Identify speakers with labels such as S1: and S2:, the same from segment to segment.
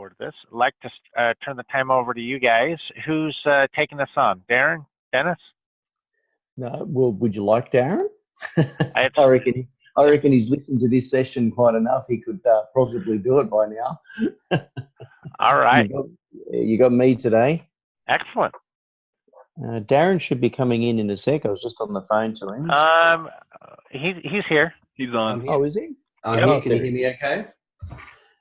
S1: forward to this. I'd like to turn the time over to you guys. Who's taking this on? Darren? Dennis?
S2: No, well, would you like Darren? I reckon he's listened to this session quite enough. He could possibly do it by now.
S1: All right.
S2: You got me today.
S1: Excellent.
S2: Darren should be coming in a sec. I was just on the phone to him.
S1: He's here.
S3: He's on.
S2: Oh, is he?
S3: I'm here. Can you hear me okay?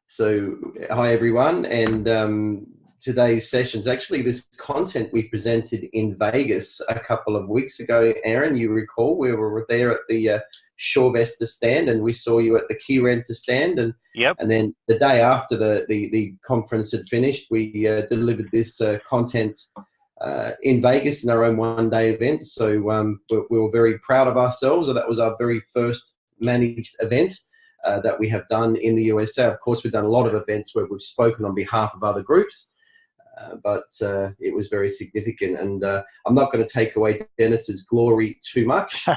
S3: So, hi everyone. And today's session's actually this content we presented in Vegas a couple of weeks ago. Aaron, you recall we were there at the Shorevester stand, and we saw you at the Key Renter stand. And
S1: yep.
S3: And then the day after the conference had finished, we delivered this content in Vegas in our own one-day event. So we were very proud of ourselves. That was our very first managed event that we have done in the USA. Of course, we've done a lot of events where we've spoken on behalf of other groups, but it was very significant. And I'm not going to take away Dennis's glory too much,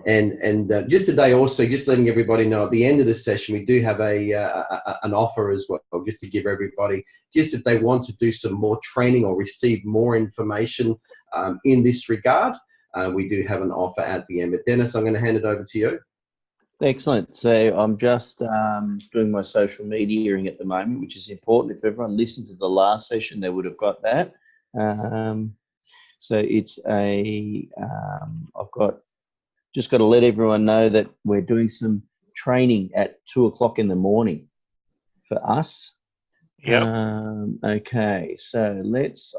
S3: And just today also, just letting everybody know at the end of the session, we do have an offer as well, just to give everybody, just if they want to do some more training or receive more information in this regard, we do have an offer at the end. But Dennis, I'm going to hand it over to you.
S2: Excellent. So I'm just doing my social media at the moment, which is important. If everyone listened to the last session, they would have got that. So it's just got to let everyone know that we're doing some training at 2 o'clock in the morning for us.
S1: Yeah.
S2: Okay, so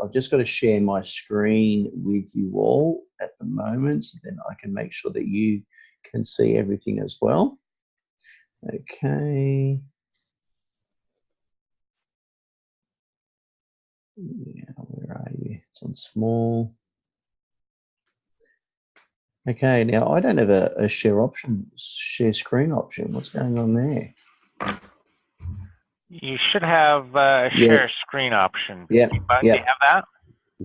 S2: I've just got to share my screen with you all at the moment, so then I can make sure that you can see everything as well. Okay. Yeah, where are you? It's on small. Okay, now I don't have a share screen option. What's going on there?
S1: You should have a share screen option.
S2: Yeah.
S1: Do you have that?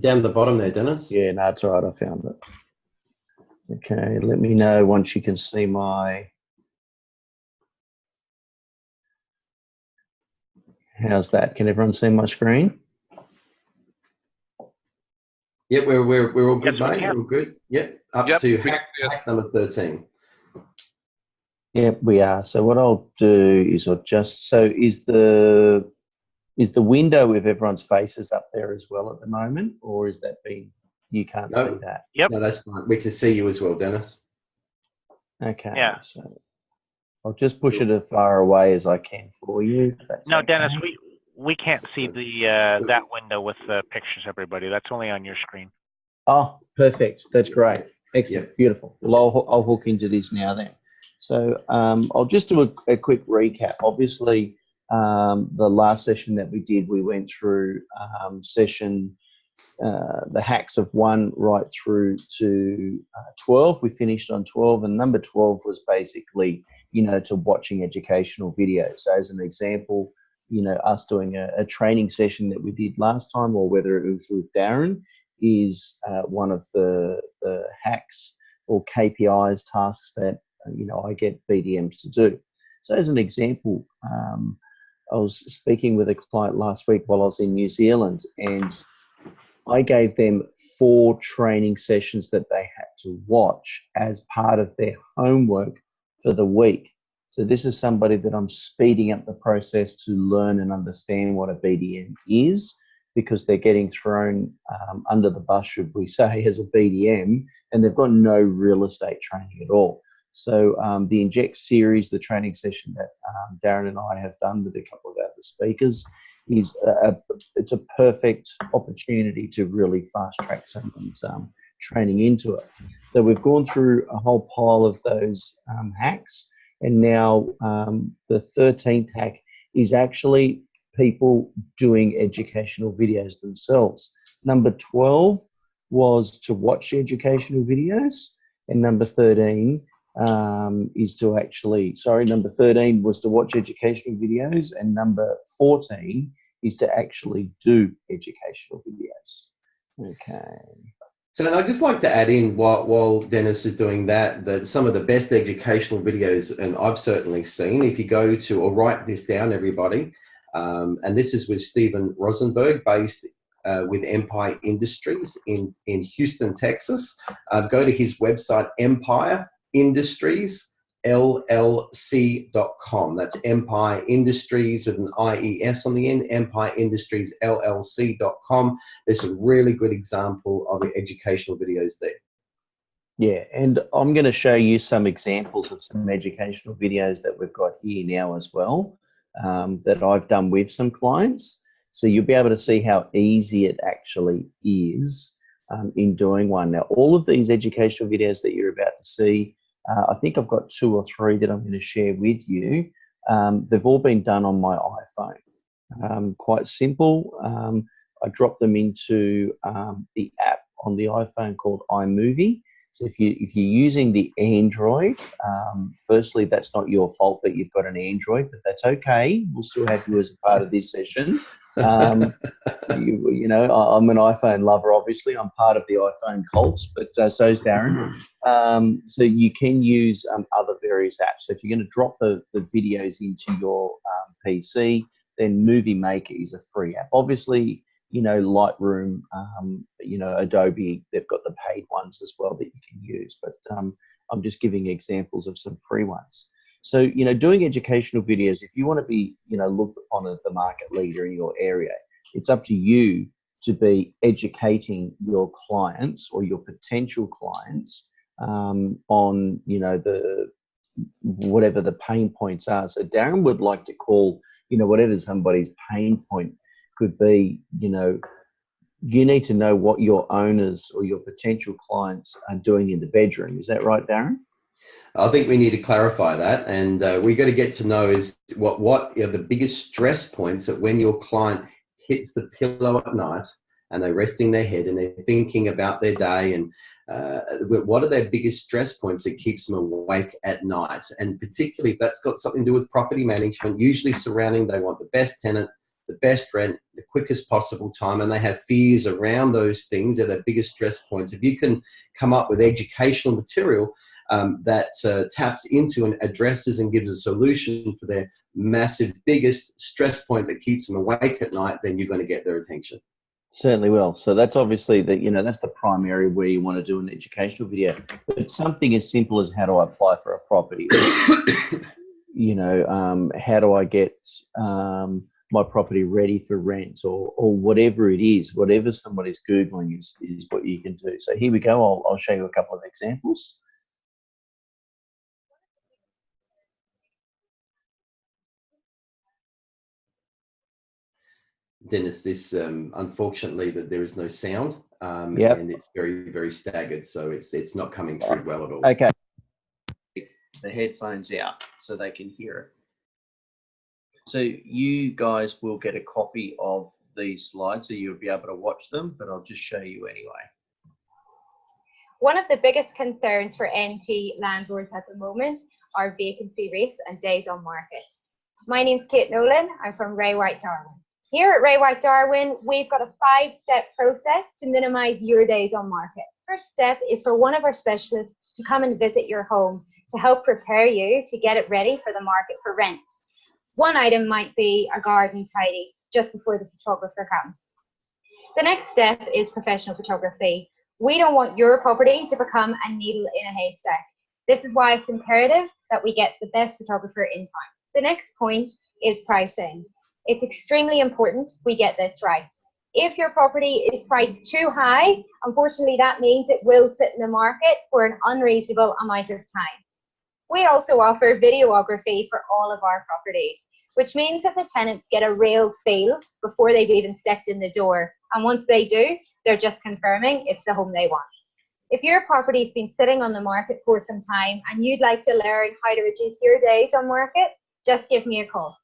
S3: Down the bottom there, Dennis.
S2: Yeah, no, it's all right. I found it. Okay, let me know once you can see my. How's that? Can everyone see my screen?
S3: Yep, we're all good,
S1: Yes,
S3: mate. We're all good. Yep, up to hack number 13.
S2: Yep, we are. So what I'll do is is the window with everyone's faces up there as well at the moment, or is that you can't see that?
S1: Yep.
S3: No, that's fine. We can see you as well, Dennis.
S2: Okay.
S1: Yeah.
S2: So I'll just push it as far away as I can for you. If that's okay.
S1: Dennis, we can't see that window with the pictures, everybody. That's only on your screen.
S2: Oh, perfect. That's great. Excellent. Yep. Beautiful. Well, I'll hook into this now then. So I'll just do a quick recap. Obviously, the last session that we did, we went through the hacks of 1 right through to 12. We finished on 12, and number 12 was basically, to watching educational videos. So as an example, us doing a training session that we did last time, or whether it was with Darren, is one of the hacks or KPIs tasks that I get BDMs to do. So as an example, I was speaking with a client last week while I was in New Zealand, and I gave them 4 training sessions that they had to watch as part of their homework for the week. So this is somebody that I'm speeding up the process to learn and understand what a BDM is, because they're getting thrown under the bus, should we say, as a BDM, and they've got no real estate training at all. So the Inject series, the training session that Darren and I have done with a couple of other speakers, is it's a perfect opportunity to really fast track someone's training into it. So we've gone through a whole pile of those hacks, and now the 13th hack is actually people doing educational videos themselves. Number 12 was to watch educational videos, and number 13 number 13 was to watch educational videos, and number 14 is to actually do educational videos. Okay.
S3: So I'd just like to add in while Dennis is doing that some of the best educational videos, and I've certainly seen, if you go to, or write this down, everybody, and this is with Stephen Rosenberg, based with Empire Industries in Houston, Texas. Go to his website, Empire Industries LLC.com. That's Empire Industries with an IES on the end, Empire Industries LLC.com. There's some really good example of educational videos there.
S2: Yeah, and I'm going to show you some examples of some educational videos that we've got here now as well, that I've done with some clients. So you'll be able to see how easy it actually is in doing one. Now, all of these educational videos that you're about to see, I think I've got 2 or 3 that I'm going to share with you. They've all been done on my iPhone. Quite simple. I dropped them into the app on the iPhone called iMovie. So if you're using the Android, firstly, that's not your fault that you've got an Android, but that's okay. We'll still have you as a part of this session. You know, I'm an iPhone lover, obviously. I'm part of the iPhone cult, but so is Darren. So you can use other various apps. So if you're going to drop the videos into your PC, then Movie Maker is a free app. Obviously, you know, Lightroom, you know, Adobe, they've got the paid ones as well that you can use. But I'm just giving examples of some free ones. So, you know, doing educational videos, if you want to be, you know, looked upon as the market leader in your area, it's up to you to be educating your clients or your potential clients on, you know, whatever the pain points are. So Darren would like to call, you know, whatever somebody's pain point could be, you know, you need to know what your owners or your potential clients are doing in the bedroom. Is that right, Darren?
S3: I think we need to clarify that, and we got to get to know is what are the biggest stress points that when your client hits the pillow at night and they're resting their head and they're thinking about their day, and what are their biggest stress points that keeps them awake at night, and particularly if that's got something to do with property management, usually surrounding, they want the best tenant, the best rent, the quickest possible time, and they have fears around those things are their biggest stress points. If you can come up with educational material that taps into and addresses and gives a solution for their massive, biggest stress point that keeps them awake at night, then you're going to get their attention.
S2: Certainly will. So that's obviously that, you know, that's the prime area where you want to do an educational video. But something as simple as how do I apply for a property? You know, how do I get my property ready for rent, or whatever it is, whatever somebody's Googling is what you can do. So here we go. I'll show you a couple of examples.
S3: Dennis, this unfortunately that there is no sound,
S2: Yep.
S3: and it's very, very staggered, so it's not coming through well at all.
S2: Okay. The headphones out so they can hear it. So you guys will get a copy of these slides, so you'll be able to watch them, but I'll just show you anyway.
S4: One of the biggest concerns for NT landlords at the moment are vacancy rates and days on market. My name's Kate Nolan. I'm from Ray White Darwin. Here at Ray White Darwin, we've got a 5-step process to minimize your days on market. First step is for one of our specialists to come and visit your home to help prepare you to get it ready for the market for rent. One item might be a garden tidy just before the photographer comes. The next step is professional photography. We don't want your property to become a needle in a haystack. This is why it's imperative that we get the best photographer in time. The next point is pricing. It's extremely important we get this right. If your property is priced too high, unfortunately that means it will sit in the market for an unreasonable amount of time. We also offer videography for all of our properties, which means that the tenants get a real feel before they've even stepped in the door. And once they do, they're just confirming it's the home they want. If your property's been sitting on the market for some time and you'd like to learn how to reduce your days on market, just give me a call.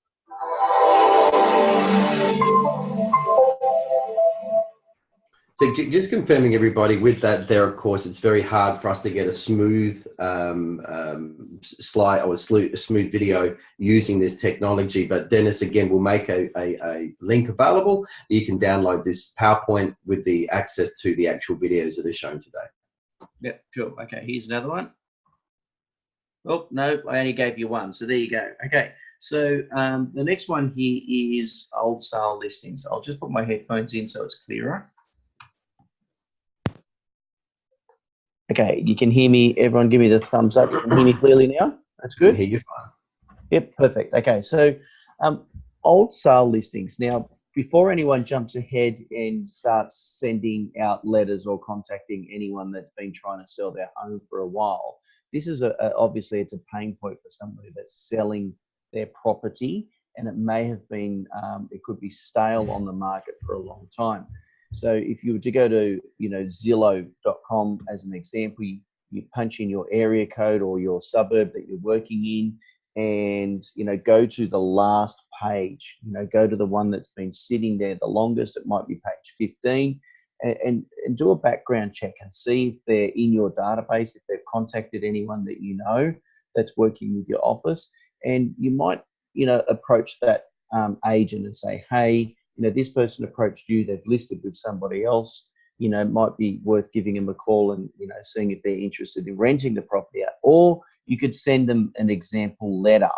S3: So just confirming everybody with that there, of course, it's very hard for us to get a smooth slide or a smooth video using this technology. But Dennis, again, will make a link available. You can download this PowerPoint with the access to the actual videos that are shown today.
S5: Yeah, cool. Okay, here's another one. Oh, no, I only gave you one. So there you go. Okay, so the next one here is old sale listings. I'll just put my headphones in so it's clearer. Okay, you can hear me. Everyone give me the thumbs up. You can hear me clearly now? That's good.
S3: I hear you fine.
S5: Yep, perfect. Okay, so old sale listings. Now, before anyone jumps ahead and starts sending out letters or contacting anyone that's been trying to sell their home for a while, this is obviously it's a pain point for somebody that's selling their property, and it may have been, it could be stale on the market for a long time. So if you were to go to, Zillow.com as an example, you punch in your area code or your suburb that you're working in, and go to the last page. Go to the one that's been sitting there the longest. It might be page 15, and do a background check and see if they're in your database, if they've contacted anyone that that's working with your office. And you might approach that agent and say, hey, this person approached you, they've listed with somebody else, it might be worth giving them a call and, seeing if they're interested in renting the property out. Or you could send them an example letter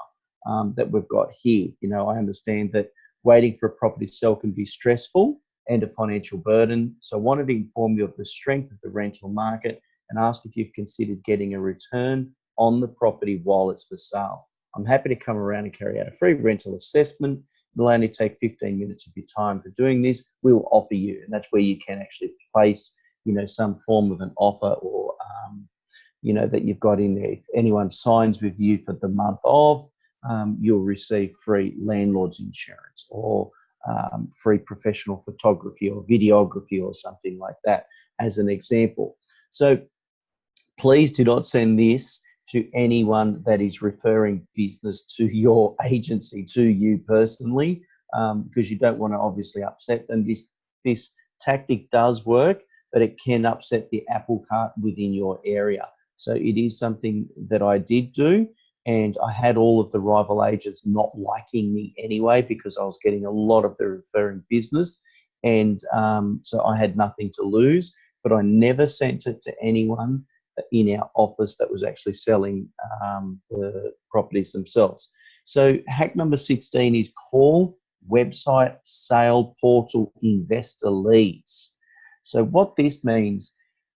S5: that we've got here. I understand that waiting for a property to sell can be stressful and a financial burden. So I wanted to inform you of the strength of the rental market and ask if you've considered getting a return on the property while it's for sale. I'm happy to come around and carry out a free rental assessment. It'll only take 15 minutes of your time for doing this. We'll offer you, and that's where you can actually place, some form of an offer or, that you've got in there. If anyone signs with you for the month of, you'll receive free landlord's insurance or free professional photography or videography or something like that, as an example. So please do not send this to anyone that is referring business to your agency, to you personally, because you don't want to obviously upset them. This tactic does work, but it can upset the apple cart within your area. So it is something that I did do, and I had all of the rival agents not liking me anyway because I was getting a lot of the referring business, and so I had nothing to lose, but I never sent it to anyone in our office that was actually selling the properties themselves. So hack number 16 is call website sale portal investor leads. So what this means,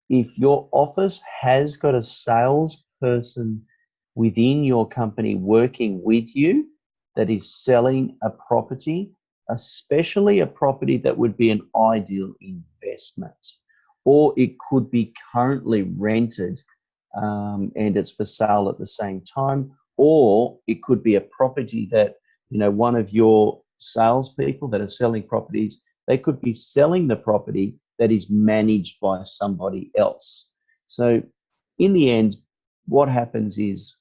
S5: if your office has got a salesperson within your company working with you that is selling a property, especially a property that would be an ideal investment, or it could be currently rented and it's for sale at the same time, or it could be a property that, one of your salespeople that are selling properties, they could be selling the property that is managed by somebody else. So in the end, what happens is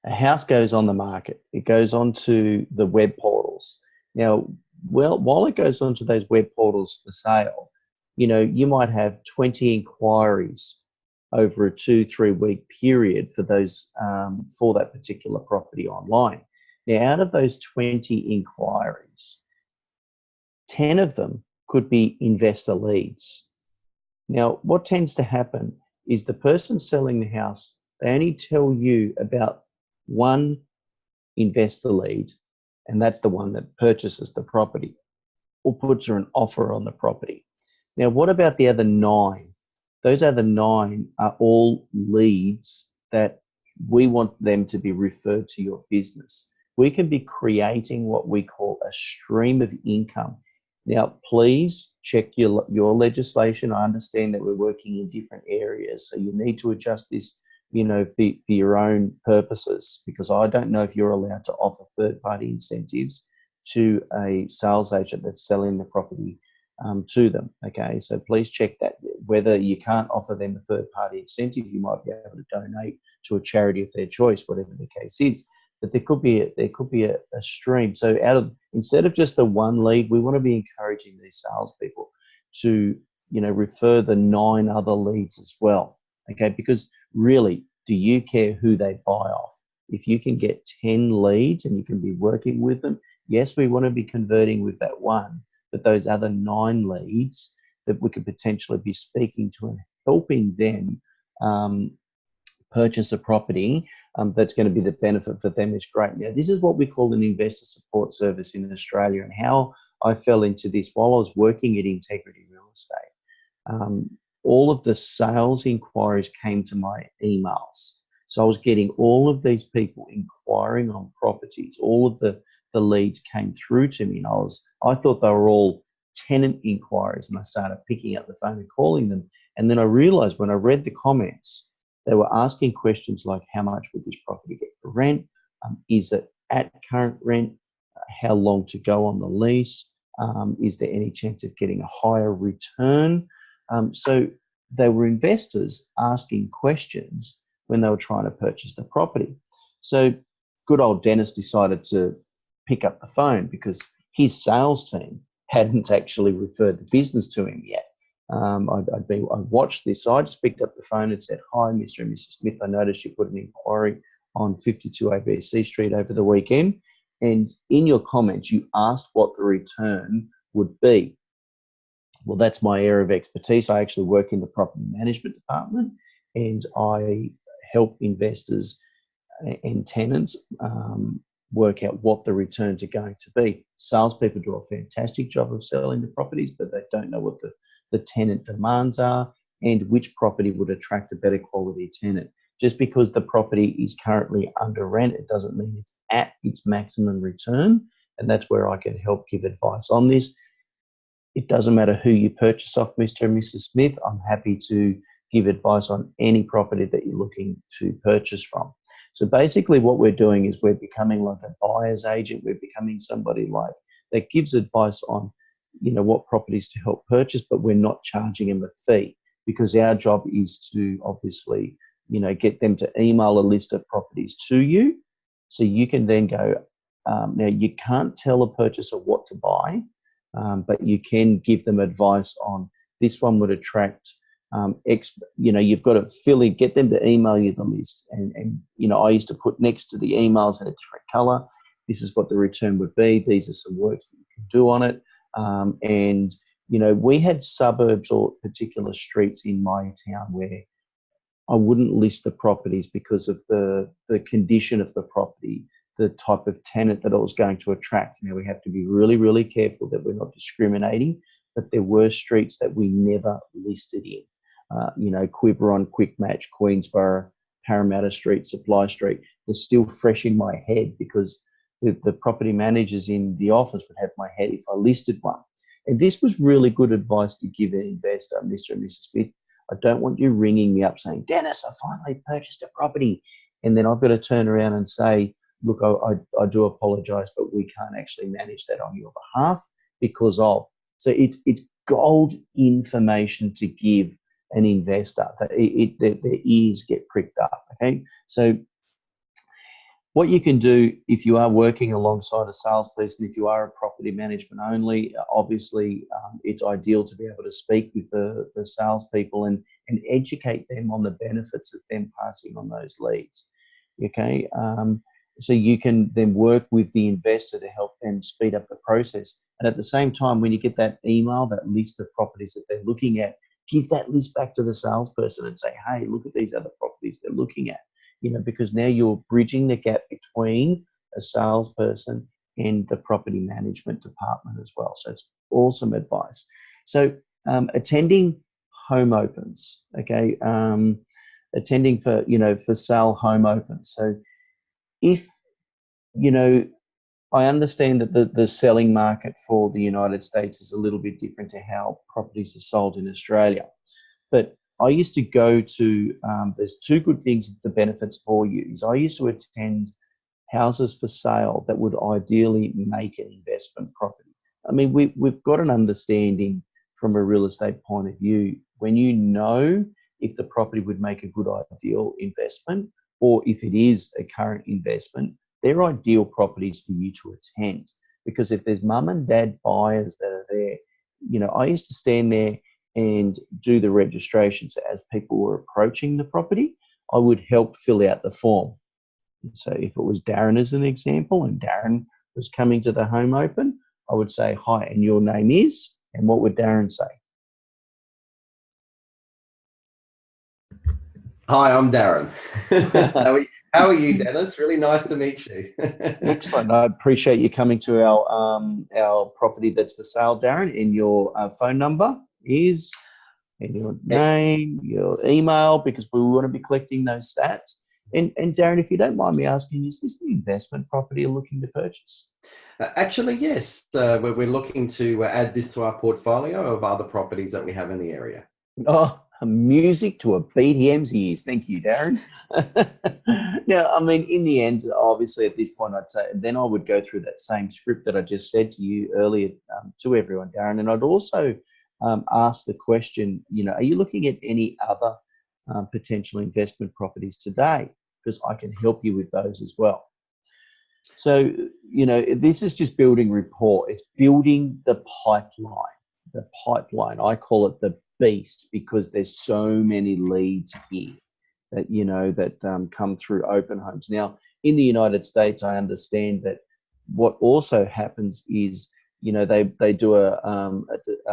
S5: a house goes on the market. It goes onto the web portals. Now, while it goes onto those web portals for sale, you might have 20 inquiries over a 2-3 week period for those for that particular property online. Now, out of those 20 inquiries, 10 of them could be investor leads. Now, what tends to happen is the person selling the house, they only tell you about one investor lead, and that's the one that purchases the property or puts an offer on the property. Now, what about the other 9? Those other 9 are all leads that we want them to be referred to your business. We can be creating what we call a stream of income. Now, please check your legislation. I understand that we're working in different areas, so you need to adjust this, for your own purposes, because I don't know if you're allowed to offer third-party incentives to a sales agent that's selling the property to them. Okay, so please check that. Whether you can't offer them a third-party incentive, you might be able to donate to a charity of their choice, whatever the case is. But there could be a stream. So instead of just the one lead, we want to be encouraging these salespeople to, refer the 9 other leads as well. Okay, because really, do you care who they buy off? If you can get 10 leads and you can be working with them, yes, we want to be converting with that one, but those other 9 leads that we could potentially be speaking to and helping them purchase a property, that's going to be the benefit for them is great. Now, this is what we call an investor support service in Australia, and how I fell into this while I was working at Integrity Real Estate. All of the sales inquiries came to my emails. So I was getting all of these people inquiring on properties. All of the leads came through to me, and I thought they were all tenant inquiries, and I started picking up the phone and calling them. And then I realized when I read the comments, they were asking questions like, how much would this property get for rent? Is it at current rent? How long to go on the lease? Is there any chance of getting a higher return? So they were investors asking questions when they were trying to purchase the property. So good old Dennis decided to pick up the phone because his sales team hadn't actually referred the business to him yet. I watched this, so I just picked up the phone and said, hi, Mr. and Mrs. Smith, I noticed you put an inquiry on 52 ABC Street over the weekend, and in your comments, you asked what the return would be. Well, that's my area of expertise. I actually work in the property management department, and I help investors and tenants work out what the returns are going to be. Salespeople do a fantastic job of selling the properties, but they don't know what the tenant demands are and which property would attract a better quality tenant. Just because the property is currently under rent, it doesn't mean it's at its maximum return. And that's where I can help give advice on this. It doesn't matter who you purchase off, Mr. and Mrs. Smith. I'm happy to give advice on any property that you're looking to purchase from. So basically what we're doing is we're becoming like a buyer's agent. We're becoming somebody like that gives advice on, what properties to help purchase, but we're not charging them a fee, because our job is to obviously, get them to email a list of properties to you. So you can then go, now you can't tell a purchaser what to buy, but you can give them advice on this one would attract you've got to get them to email you the list. And I used to put next to the emails in a different color, this is what the return would be. These are some works that you can do on it. And we had suburbs or particular streets in my town where I wouldn't list the properties because of the condition of the property, the type of tenant that it was going to attract. Now, we have to be really, really careful that we're not discriminating, but there were streets that we never listed in. Quiberon, Quick Match, Queensborough, Parramatta Street, Supply Street. They're still fresh in my head because the property managers in the office would have my head if I listed one. And this was really good advice to give an investor, Mr. and Mrs. Smith. I don't want you ringing me up saying, Dennis, I finally purchased a property. And then I've got to turn around and say, look, I do apologize, but we can't actually manage that on your behalf because of. So it's gold information to give an investor that their ears get pricked up. Okay, so what you can do if you are working alongside a salesperson, if you are a property management only, obviously it's ideal to be able to speak with the salespeople and educate them on the benefits of them passing on those leads. Okay, so you can then work with the investor to help them speed up the process. And at the same time, when you get that email, that list of properties that they're looking at, give that list back to the salesperson and say, hey, look at these other properties they're looking at. Because now you're bridging the gap between a salesperson and the property management department as well. So it's awesome advice. So attending home opens, okay? Attending for sale home opens. So if, I understand that the selling market for the United States is a little bit different to how properties are sold in Australia. But I used to go to, there's two good things, the benefits for you, is I used to attend houses for sale that would ideally make an investment property. I mean, we've got an understanding from a real estate point of view, when you know if the property would make a good ideal investment, or if it is a current investment, they're ideal properties for you to attend. Because if there's mum and dad buyers that are there I used to stand there and do the registrations as people were approaching the property. I would help fill out the form. So if it was Darren as an example, and Darren was coming to the home open, I would say, hi, and your name is, and what would Darren say?
S3: Hi, I'm Darren. How are you, Dennis? Really nice to meet you.
S5: Excellent. I appreciate you coming to our property that's for sale, Darren. And your phone number is, and your name, your email, because we want to be collecting those stats. And Darren, if you don't mind me asking, is this an investment property you're looking to purchase?
S3: Actually, yes. We're looking to add this to our portfolio of other properties that we have in the area.
S5: Oh, music to a BDM's ears. Thank you, Darren. Now, I mean, in the end, obviously at this point, I'd say, then I would go through that same script that I just said to you earlier to everyone, Darren. And I'd also ask the question, are you looking at any other potential investment properties today? Because I can help you with those as well. So, this is just building rapport. It's building the pipeline. The pipeline, I call it the beast, because there's so many leads here that, that come through open homes. Now, in the United States, I understand that what also happens is, they do a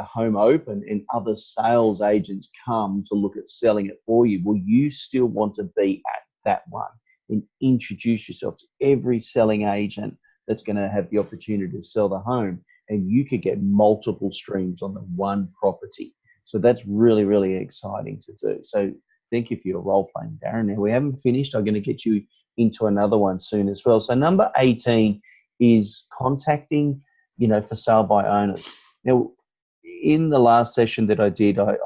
S5: home open and other sales agents come to look at selling it for you. Well, you still want to be at that one and introduce yourself to every selling agent that's going to have the opportunity to sell the home, and you could get multiple streams on the one property. So that's really, really exciting to do. So thank you for your role playing, Darren. Now, we haven't finished. I'm going to get you into another one soon as well. So number 18 is contacting, for sale by owners. Now, in the last session that I did, I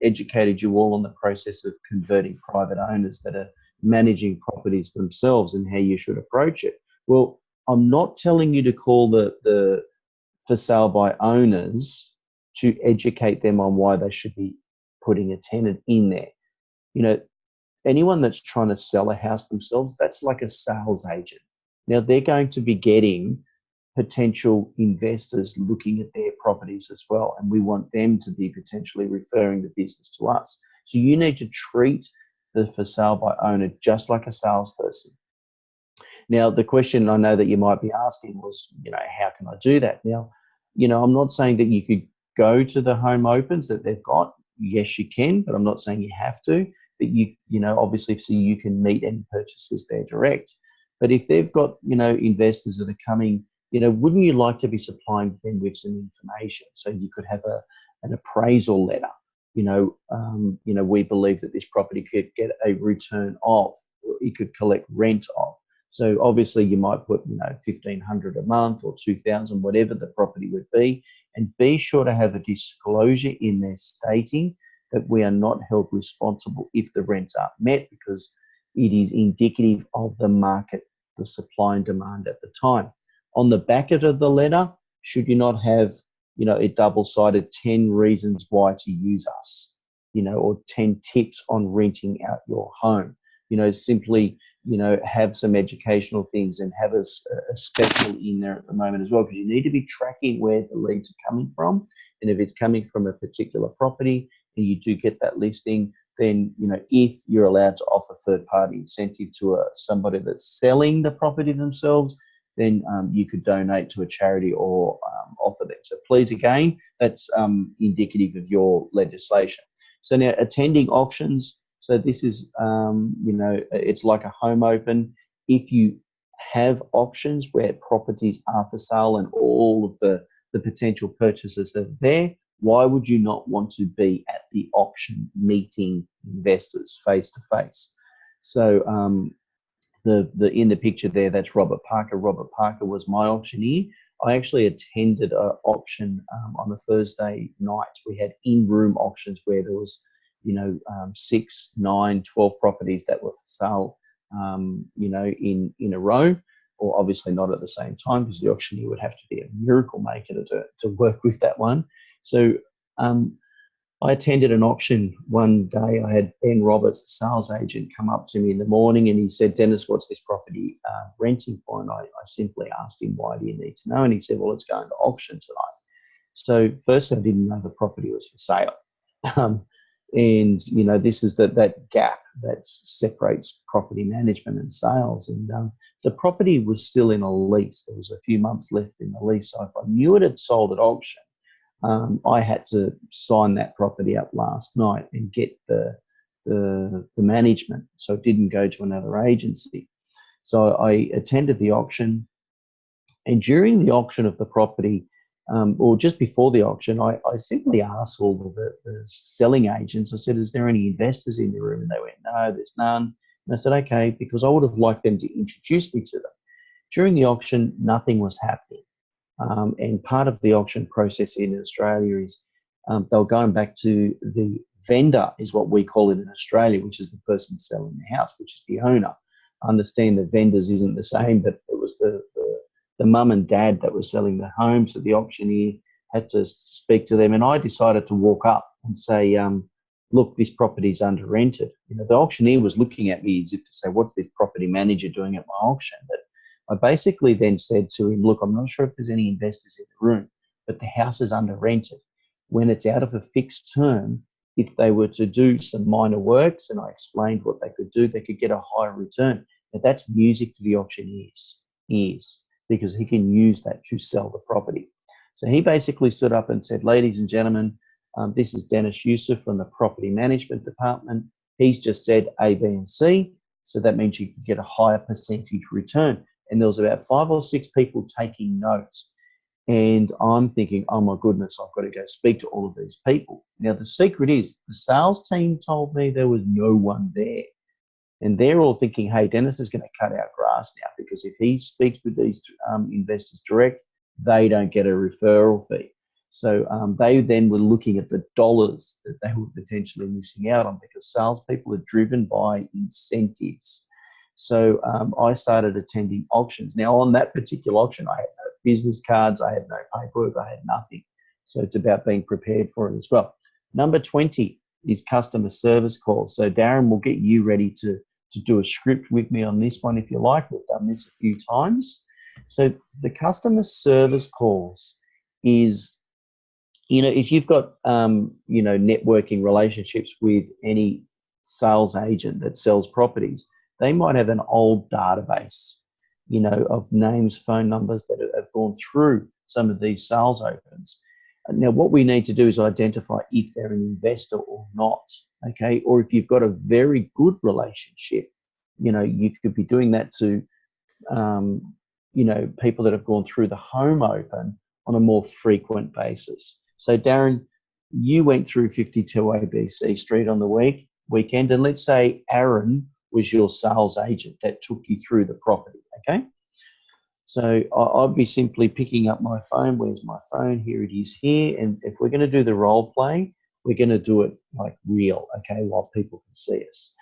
S5: educated you all on the process of converting private owners that are managing properties themselves and how you should approach it. Well, I'm not telling you to call the for sale by owners to educate them on why they should be putting a tenant in there. Anyone that's trying to sell a house themselves, that's like a sales agent. Now, they're going to be getting potential investors looking at their properties as well, and we want them to be potentially referring the business to us. So you need to treat the for sale by owner just like a salesperson. Now, the question I know that you might be asking was, how can I do that? Now, I'm not saying that you could go to the home opens that they've got. Yes, you can, but I'm not saying you have to. But obviously, so you can meet any purchasers there direct. But if they've got, investors that are coming, wouldn't you like to be supplying them with some information so you could have an appraisal letter? We believe that this property could get a return of, or you could collect rent of. So obviously you might put, $1,500 a month or $2,000, whatever the property would be, and be sure to have a disclosure in there stating that we are not held responsible if the rents aren't met, because it is indicative of the market, the supply and demand at the time. On the back of the letter, should you not have, a double-sided 10 reasons why to use us, or 10 tips on renting out your home, simply, have some educational things and have a special in there at the moment as well, because you need to be tracking where the leads are coming from. And if it's coming from a particular property and you do get that listing, then, if you're allowed to offer third-party incentive to somebody that's selling the property themselves, then you could donate to a charity or offer that. So please, again, that's indicative of your legislation. So now attending auctions. So this is, it's like a home open. If you have auctions where properties are for sale and all of the potential purchasers are there, why would you not want to be at the auction meeting investors face to face? So the in the picture there, that's Robert Parker. Robert Parker was my auctioneer. I actually attended an auction on a Thursday night. We had in-room auctions where there was 6, 9, 12 properties that were for sale, in a row, or obviously not at the same time, because the auctioneer would have to be a miracle maker to work with that one. So I attended an auction one day. I had Ben Roberts, the sales agent, come up to me in the morning and he said, "Dennis, what's this property renting for?" And I simply asked him, "Why do you need to know?" And he said, "Well, it's going to auction tonight." So first, I didn't know the property was for sale. And, you know, this is that gap that separates property management and sales. And the property was still in a lease. There was a few months left in the lease. So if I knew it had sold at auction, I had to sign that property up last night and get the management, so it didn't go to another agency. So I attended the auction, and during the auction of the property, or just before the auction, I simply asked all of the selling agents, I said, is there any investors in the room? And they went, no, there's none. And I said, okay, because I would have liked them to introduce me to them. During the auction, nothing was happening. And part of the auction process in Australia is they were going back to the vendor, is what we call it in Australia, which is the person selling the house, which is the owner. I understand that vendors isn't the same, but it was the mum and dad that were selling the home, so the auctioneer had to speak to them. And I decided to walk up and say, look, this property's under rented. You know, the auctioneer was looking at me as if to say, what's this property manager doing at my auction? But I basically then said to him, look, I'm not sure if there's any investors in the room, but the house is under rented. When it's out of a fixed term, if they were to do some minor works, and I explained what they could do, they could get a higher return. Now that's music to the auctioneer's ears, because he can use that to sell the property. So he basically stood up and said, ladies and gentlemen, this is Deniz Yusuf from the property management department. He's just said A, B, and C. So that means you can get a higher percentage return. And there was about 5 or 6 people taking notes. And I'm thinking, oh my goodness, I've got to go speak to all of these people. Now the secret is the sales team told me there was no one there. And they're all thinking, hey, Deniz is going to cut our grass now, because if he speaks with these investors direct, they don't get a referral fee. So they then were looking at the dollars that they were potentially missing out on, because salespeople are driven by incentives. So I started attending auctions. Now on that particular auction, I had no business cards, I had no paperwork, I had nothing. So it's about being prepared for it as well. Number 20 is customer service calls. So Darren, will get you ready to do a script with me on this one if you like. We've done this a few times. So the customer service calls is, you know, if you've got, you know, networking relationships with any sales agent that sells properties, they might have an old database, you know, of names, phone numbers that have gone through some of these sales opens. Now, what we need to do is identify if they're an investor or not, okay? Or if you've got a very good relationship, you know, you could be doing that to, you know, people that have gone through the home open on a more frequent basis. So, Darren, you went through 52 ABC Street on the weekend, and let's say Aaron was your sales agent that took you through the property, okay? So I'll be simply picking up my phone. Where's my phone? Here it is here. And if we're going to do the role play, we're going to do it like real, okay, while people can see us.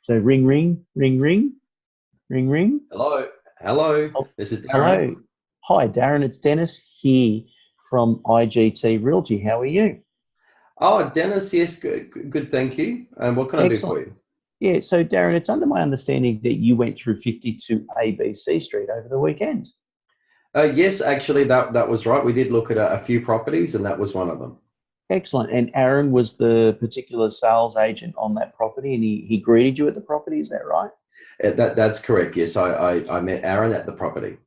S5: So ring, ring, ring, ring, ring, ring.
S3: Hello. Hello.
S5: Oh,
S3: this is Darren.
S5: hello. Hi, Darren. It's Deniz here from IGT Realty. How are you?
S3: Oh, Deniz, yes, good, thank you. What can I do for you?
S5: Yeah, so Darren, it's under my understanding that you went through 52 ABC Street over the weekend.
S3: Yes, actually, that was right. We did look at a few properties, and that was one of them.
S5: Excellent. And Aaron was the particular sales agent on that property, and he greeted you at the property, is that right?
S3: That's correct, yes. I met Aaron at the property.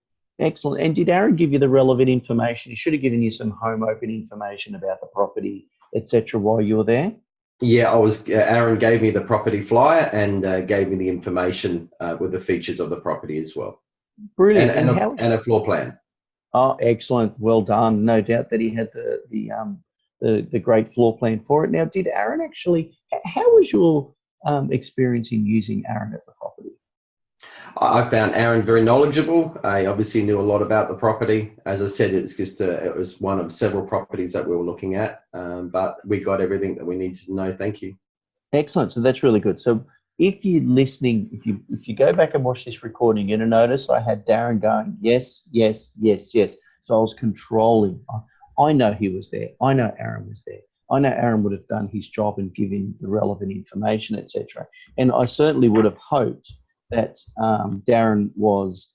S5: Excellent. And did Aaron give you the relevant information? He should have given you some home open information about the property, etc., while you were there?
S3: Yeah, Aaron gave me the property flyer and gave me the information with the features of the property as well.
S5: Brilliant.
S3: And a floor plan.
S5: Oh, excellent. Well done. No doubt that he had the great floor plan for it. Now, did Aaron actually, how was your experience in using Aaron at the property?
S3: I found Aaron very knowledgeable. I obviously knew a lot about the property. As I said, it's just it was one of several properties that we were looking at, but we got everything that we needed to know. Thank you. Excellent.
S5: So that's really good. So if you're listening, if you go back and watch this recording, you're going to notice I had Darren going, yes, yes, yes, yes. So I was controlling. I know he was there. I know Aaron was there. I know Aaron would have done his job and given the relevant information, etc. And I certainly would have hoped that Aaron was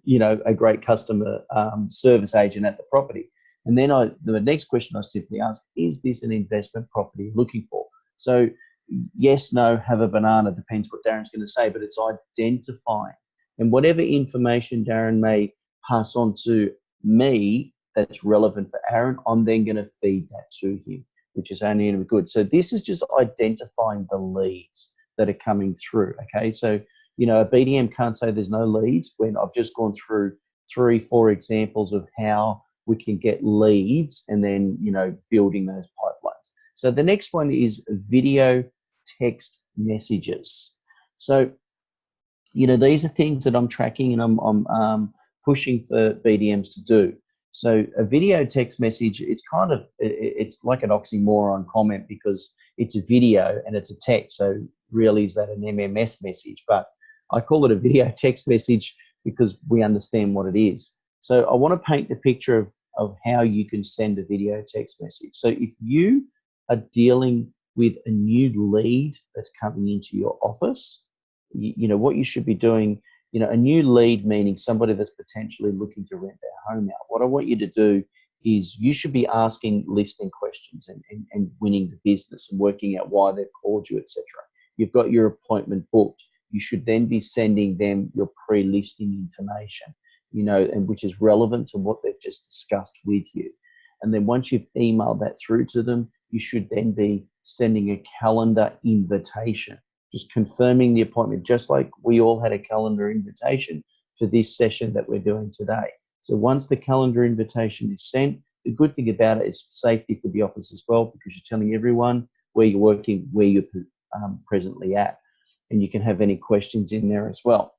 S5: you know, a great customer service agent at the property. And then the next question I simply ask, is this an investment property you're looking for? So yes, no, have a banana, depends what Darren's going to say, but it's identifying. And whatever information Darren may pass on to me that's relevant for Aaron, I'm then going to feed that to him, which is only going to be good. So this is just identifying the leads that are coming through, okay? So, you know, a BDM can't say there's no leads when I've just gone through 3-4 examples of how we can get leads and then, you know, building those pipelines. So the next one is video text messages. So, you know, these are things that I'm tracking and I'm pushing for BDMs to do. So a video text message, it's kind of, it's like an oxymoron comment because it's a video and it's a text. So really, is that an MMS message? But I call it a video text message because we understand what it is. So I want to paint the picture of how you can send a video text message. So if you are dealing with a new lead that's coming into your office, you know, what you should be doing, you know, a new lead meaning somebody that's potentially looking to rent their home out. What I want you to do is you should be asking listening questions and winning the business and working out why they've called you, etc. You've got your appointment booked. You should then be sending them your pre-listing information, you know, and which is relevant to what they've just discussed with you. And then once you've emailed that through to them, you should then be sending a calendar invitation, just confirming the appointment, just like we all had a calendar invitation for this session that we're doing today. So once the calendar invitation is sent, the good thing about it is safety for the office as well, because you're telling everyone where you're working, where you're presently at, and you can have any questions in there as well.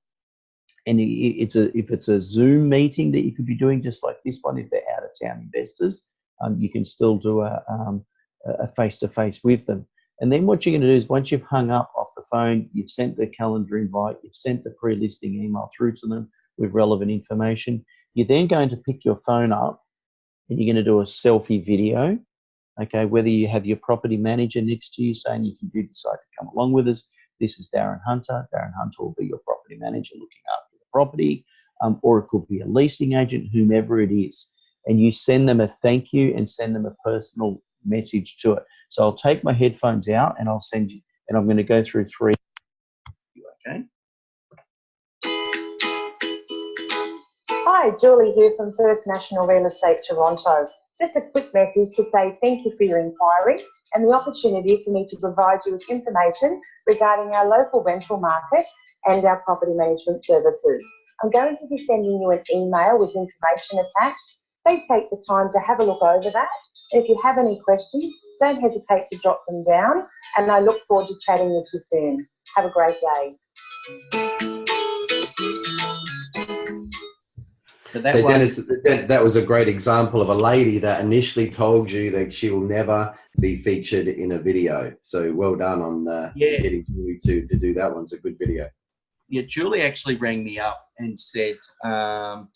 S5: And if it's a Zoom meeting that you could be doing just like this one, if they're out of town investors, you can still do a face-to-face with them. And then what you're going to do is once you've hung up off the phone, you've sent the calendar invite, you've sent the pre-listing email through to them with relevant information, you're then going to pick your phone up and you're going to do a selfie video, okay, whether you have your property manager next to you saying if you do decide to come along with us, this is Darren Hunter. Darren Hunter will be your property manager looking after the property, or it could be a leasing agent, whomever it is. And you send them a thank you and send them a personal message to it. So I'll take my headphones out and I'll send you, and I'm going to go through 3. Okay.
S6: Hi, Julie here from First National Real Estate Toronto. Just a quick message to say thank you for your inquiry and the opportunity for me to provide you with information regarding our local rental market and our property management services. I'm going to be sending you an email with information attached. Please take the time to have a look over that. If you have any questions, don't hesitate to jot them down, and I look forward to chatting with you soon. Have a great day.
S3: So Dennis, that was a great example of a lady that initially told you that she will never be featured in a video. So well done on getting you to do that one. It's a good video.
S5: Yeah, Julie actually rang me up and said,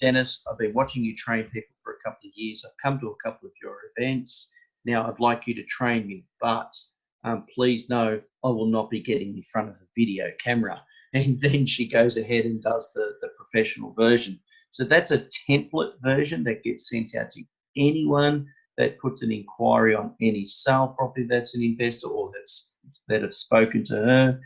S5: Dennis, I've been watching you train people for a couple of years. I've come to a couple of your events. Now I'd like you to train me, but please know I will not be getting in front of a video camera. And then she goes ahead and does the professional version. So that's a template version that gets sent out to anyone that puts an inquiry on any sale property that's an investor or that have spoken to her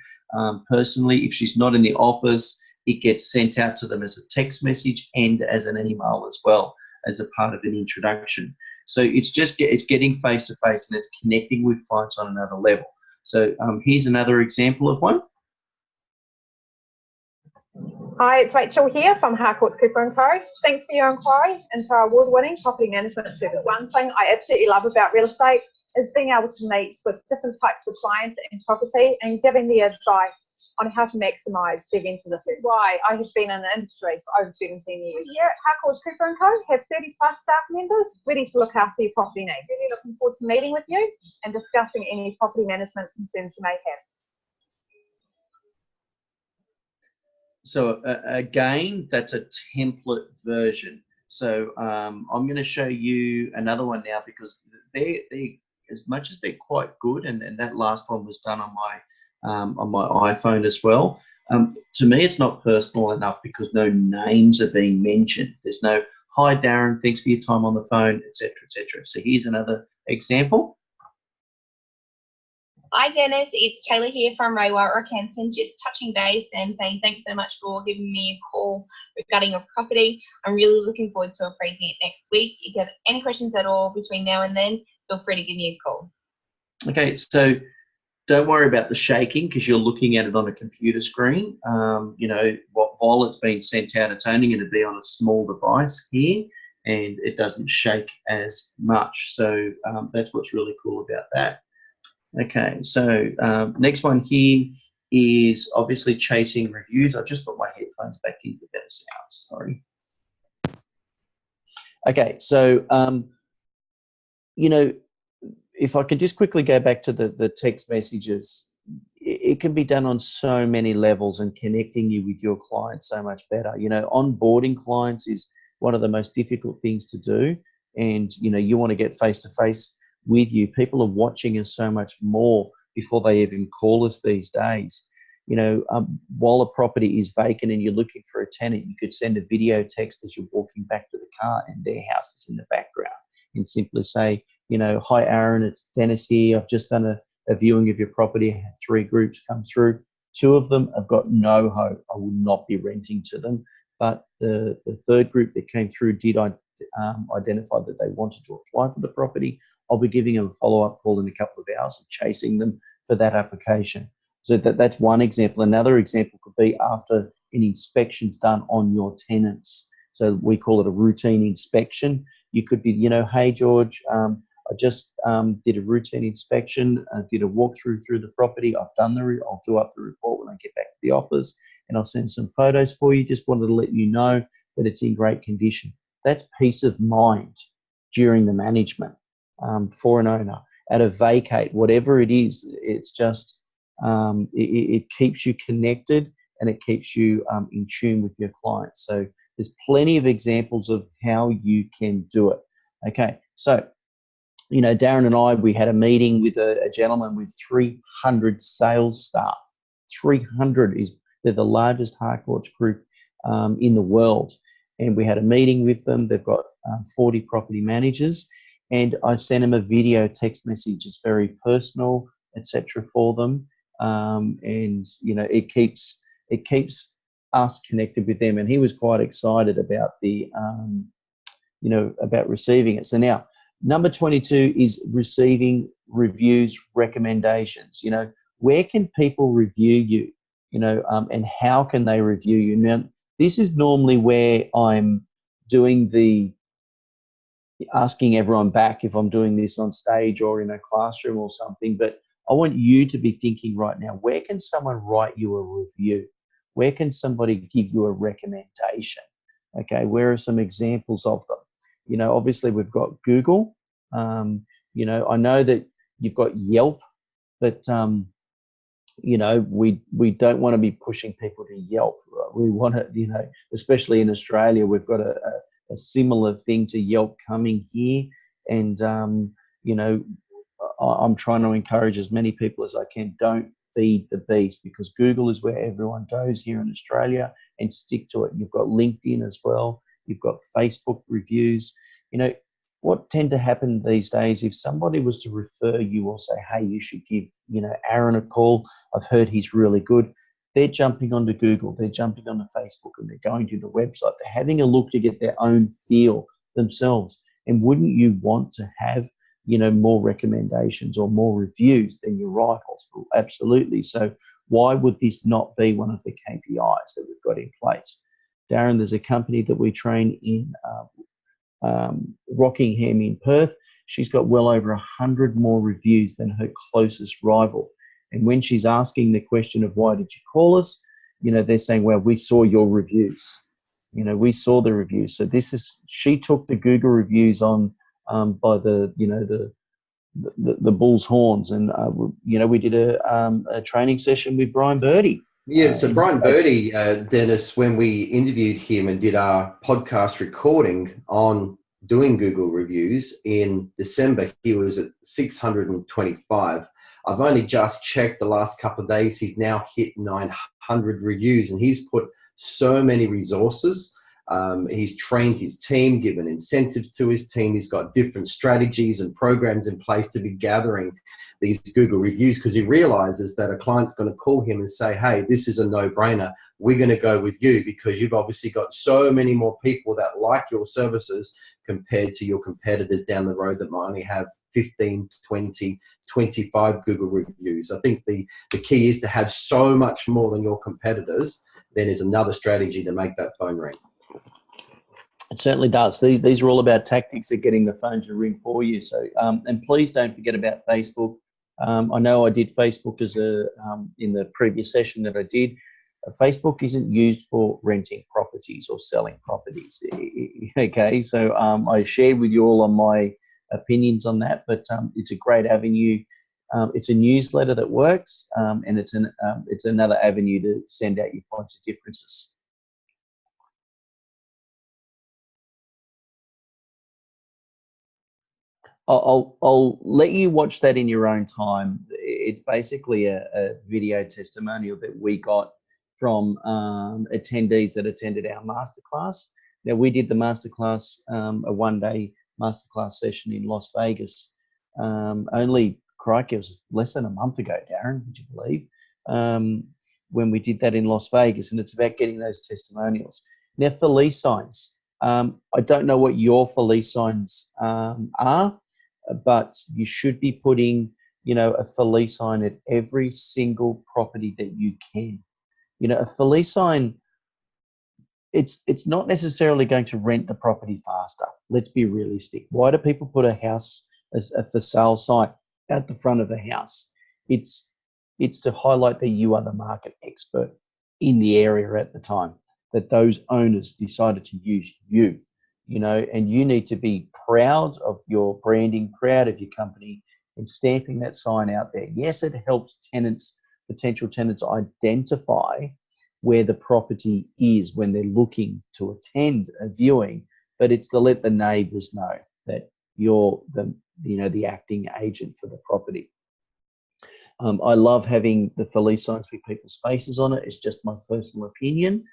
S5: personally. If she's not in the office, it gets sent out to them as a text message and as an email as well, as a part of an introduction. So it's getting face to face and it's connecting with clients on another level. So here's another example of one.
S7: Hi, it's Rachel here from Harcourts Cooper & Co. Thanks for your inquiry into our award-winning property management service. One thing I absolutely love about real estate is being able to meet with different types of clients in property and giving the advice on how to maximise their rental return. Why I have been in the industry for over 17 years. Here at Harcourts Cooper & Co. have 30+ staff members ready to look after your property needs. Really looking forward to meeting with you and discussing any property management concerns you may have.
S5: So again, that's a template version. So I'm going to show you another one now because they as much as they're quite good, and that last one was done on my iPhone as well. To me, it's not personal enough because no names are being mentioned. There's no, hi, Darren, thanks for your time on the phone, etc., etc. So here's another example.
S8: Hi Dennis, it's Taylor here from Raywhite Rockhampton, just touching base and saying thanks so much for giving me a call regarding your property. I'm really looking forward to appraising it next week. If you have any questions at all between now and then, feel free to give me a call.
S5: Okay, so don't worry about the shaking because you're looking at it on a computer screen. You know, while it's being sent out, it's only going to be on a small device here and it doesn't shake as much. So that's what's really cool about that. Okay, so next one here is obviously chasing reviews. I've just put my headphones back in for better sound, sorry. Okay, so, you know, if I could just quickly go back to the text messages, it can be done on so many levels and connecting you with your clients so much better. You know, onboarding clients is one of the most difficult things to do. And, you know, you want to get face-to-face with you. People are watching us so much more before they even call us these days. You know, while a property is vacant and you're looking for a tenant, you could send a video text as you're walking back to the car and their house is in the background and simply say, you know, hi Aaron, it's Dennis here. I've just done a viewing of your property. I had 3 groups come through. 2 of them have got no hope. I will not be renting to them. But the 3rd group that came through did identify that they wanted to apply for the property. I'll be giving them a follow-up call in a couple of hours and chasing them for that application. So that's one example. Another example could be after an inspection's done on your tenants. So we call it a routine inspection. You could be, you know, hey George, I just did a routine inspection, did a walkthrough through the property. I'll do up the report when I get back to the office, and I'll send some photos for you. Just wanted to let you know that it's in great condition. That's peace of mind during the management for an owner. At a vacate, whatever it is, it's just, it keeps you connected and it keeps you in tune with your clients. So there's plenty of examples of how you can do it. Okay, so, you know, Darren and I, we had a meeting with a gentleman with 300 sales staff. 300 they're the largest Harcourts group in the world. And we had a meeting with them. They've got 40 property managers. And I sent them a video text message. It's very personal, etc. for them. And, you know, it keeps us connected with them. And he was quite excited about the, you know, about receiving it. So now, number 22 is receiving reviews, recommendations. You know, where can people review you? You know, and how can they review you? Now, this is normally where I'm doing asking everyone back if I'm doing this on stage or in a classroom or something. But I want you to be thinking right now, where can someone write you a review? Where can somebody give you a recommendation? Okay, where are some examples of them? You know, obviously we've got Google. You know, I know that you've got Yelp, but you know, we don't want to be pushing people to Yelp. We want to, you know, especially in Australia, we've got a similar thing to Yelp coming here. And, you know, I'm trying to encourage as many people as I can, don't feed the beast, because Google is where everyone goes here in Australia, and stick to it. You've got LinkedIn as well. You've got Facebook reviews. You know, what tend to happen these days, if somebody was to refer you or say, hey, you should give, you know, Aaron a call, I've heard he's really good, they're jumping onto Google, they're jumping onto Facebook, and they're going to the website, they're having a look to get their own feel themselves. And wouldn't you want to have, you know, more recommendations or more reviews than your rivals? Well, absolutely. So why would this not be one of the KPIs that we've got in place? Darren, there's a company that we train in Rockingham in Perth. She's got well over 100 more reviews than her closest rival. And when she's asking the question of why did you call us, you know, they're saying, well, we saw your reviews. You know, we saw the reviews. So she took the Google reviews on by the, you know, the bull's horns. And, you know, we did a training session with Brian Birdie.
S3: Yeah, so Brian Birdie, Dennis, when we interviewed him and did our podcast recording on doing Google reviews in December, he was at 625. I've only just checked the last couple of days. He's now hit 900 100 reviews, and he's put so many resources. He's trained his team, given incentives to his team. He's got different strategies and programs in place to be gathering these Google reviews, because he realizes that a client's going to call him and say, hey, this is a no-brainer. We're going to go with you because you've obviously got so many more people that like your services compared to your competitors down the road that might only have 15, 20, 25 Google reviews. I think the key is to have so much more than your competitors. Then is another strategy to make that phone ring.
S5: It certainly does. These are all about tactics of getting the phone to ring for you. So, and please don't forget about Facebook. I know I did Facebook as in the previous session that I did. Facebook isn't used for renting properties or selling properties. Okay, so I shared with you all on my opinions on that, but it's a great avenue. It's a newsletter that works, and it's another avenue to send out your points of differences. I'll let you watch that in your own time. It's basically a video testimonial that we got from attendees that attended our masterclass. Now, we did the masterclass, a one-day masterclass session in Las Vegas. Only, crikey, it was less than a month ago, Darren, would you believe, when we did that in Las Vegas, and it's about getting those testimonials. Now, for lease signs, I don't know what your for lease signs are, but you should be putting, a for lease sign at every single property that you can. A for lease sign, it's not necessarily going to rent the property faster. Let's be realistic. Why do people put a house as a for sale sign at the front of the house? It's to highlight that you are the market expert in the area at the time, that those owners decided to use you, and you need to be proud of your branding, proud of your company, and stamping that sign out there. Yes, it helps potential tenants identify where the property is when they're looking to attend a viewing, but it's to let the neighbours know that you're the acting agent for the property. I love having the for lease signs with people's faces on it. It's just my personal opinion.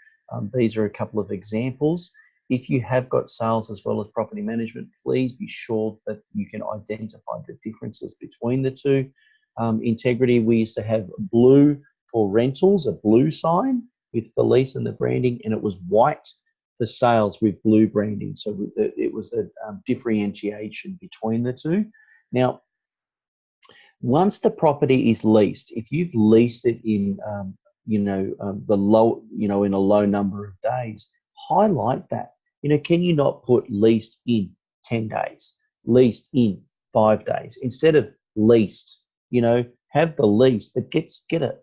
S5: These are a couple of examples. If you have got sales as well as property management, please be sure that you can identify the differences between the two. Integrity, we used to have blue for rentals, a blue sign with for lease and the branding, and it was white for sales with blue branding. So it was a differentiation between the two. Now, once the property is leased, if you've leased it in in a low number of days, highlight that. Can you not put leased in 10 days, leased in 5 days, instead of leased? Have the lease, but get a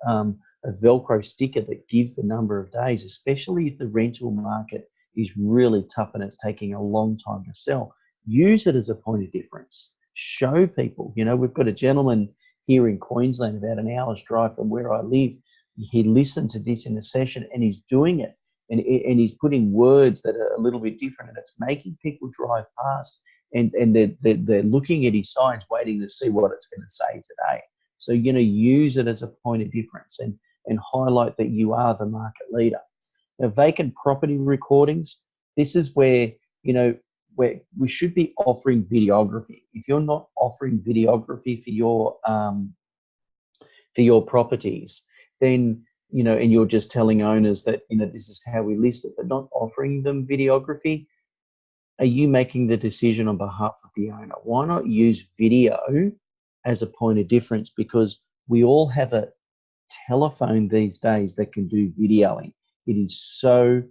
S5: Velcro sticker that gives the number of days, especially if the rental market is really tough and it's taking a long time to sell. Use it as a point of difference. Show people. We've got a gentleman here in Queensland, about an hour's drive from where I live. He listened to this in a session and he's doing it. And he's putting words that are a little bit different, and it's making people drive past and they're looking at his signs waiting to see what it's going to say today. So, use it as a point of difference and highlight that you are the market leader. Now, vacant property recordings, this is where, where we should be offering videography. If you're not offering videography for your properties, then and you're just telling owners that, this is how we list it, but not offering them videography, are you making the decision on behalf of the owner? Why not use video as a point of difference? Because we all have a telephone these days that can do videoing. It is so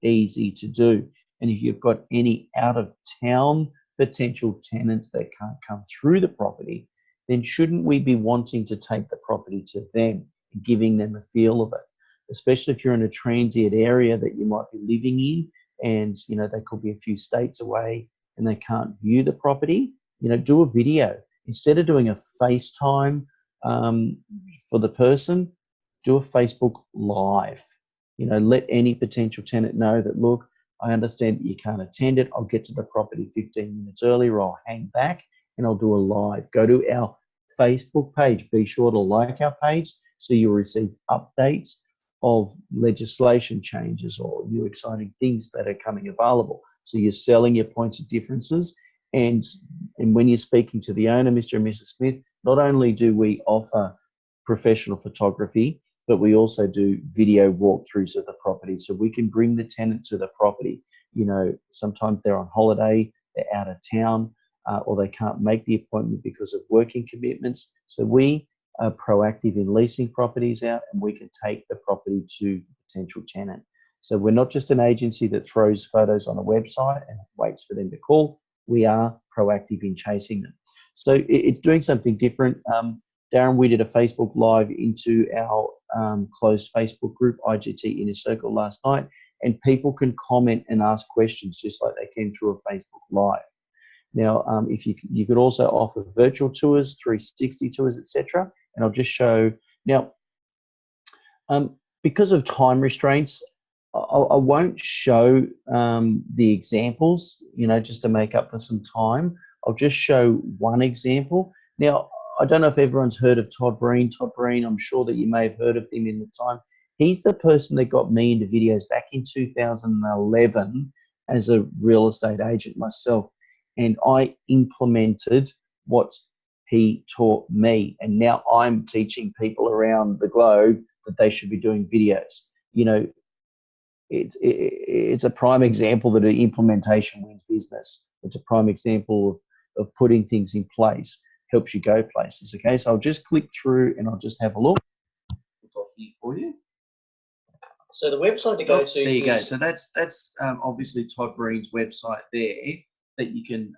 S5: easy to do. And if you've got any out of town potential tenants that can't come through the property, then shouldn't we be wanting to take the property to them, giving them a feel of it, especially if you're in a transient area that you might be living in and they could be a few states away and they can't view the property. Do a video instead of doing a FaceTime for the person. Do a Facebook Live. Let any potential tenant know that, look, I understand that you can't attend it. I'll get to the property 15 minutes earlier, or I'll hang back and I'll do a live. Go to our Facebook page. Be sure to like our page so you'll receive updates of legislation changes or new exciting things that are coming available. So you're selling your points of differences, and when you're speaking to the owner, Mr. and Mrs. Smith, not only do we offer professional photography, but we also do video walkthroughs of the property. So we can bring the tenant to the property. You know, sometimes they're on holiday, they're out of town, or they can't make the appointment because of working commitments. So we are proactive in leasing properties out, and we can take the property to the potential tenant. So we're not just an agency that throws photos on a website and waits for them to call. We are proactive in chasing them. So it's doing something different. Darren, we did a Facebook Live into our closed Facebook group, IGT Inner Circle, last night, and people can comment and ask questions just like they can through a Facebook Live. Now, if you could also offer virtual tours, 360 tours, etc. And I'll just show now. Because of time restraints, I won't show the examples, you know, just to make up for some time. I'll just show one example. Now, I don't know if everyone's heard of Todd Breen. Todd Breen, I'm sure that you may have heard of him in the time. He's the person that got me into videos back in 2011 as a real estate agent myself. And I implemented what he taught me. And now I'm teaching people around the globe that they should be doing videos. You know, it's a prime example that an implementation wins business. It's a prime example of putting things in place helps you go places. Okay, so I'll just click through and I'll just have a look. Got here for you. So the website to go to. There you go. So that's obviously Todd Breen's website there that you can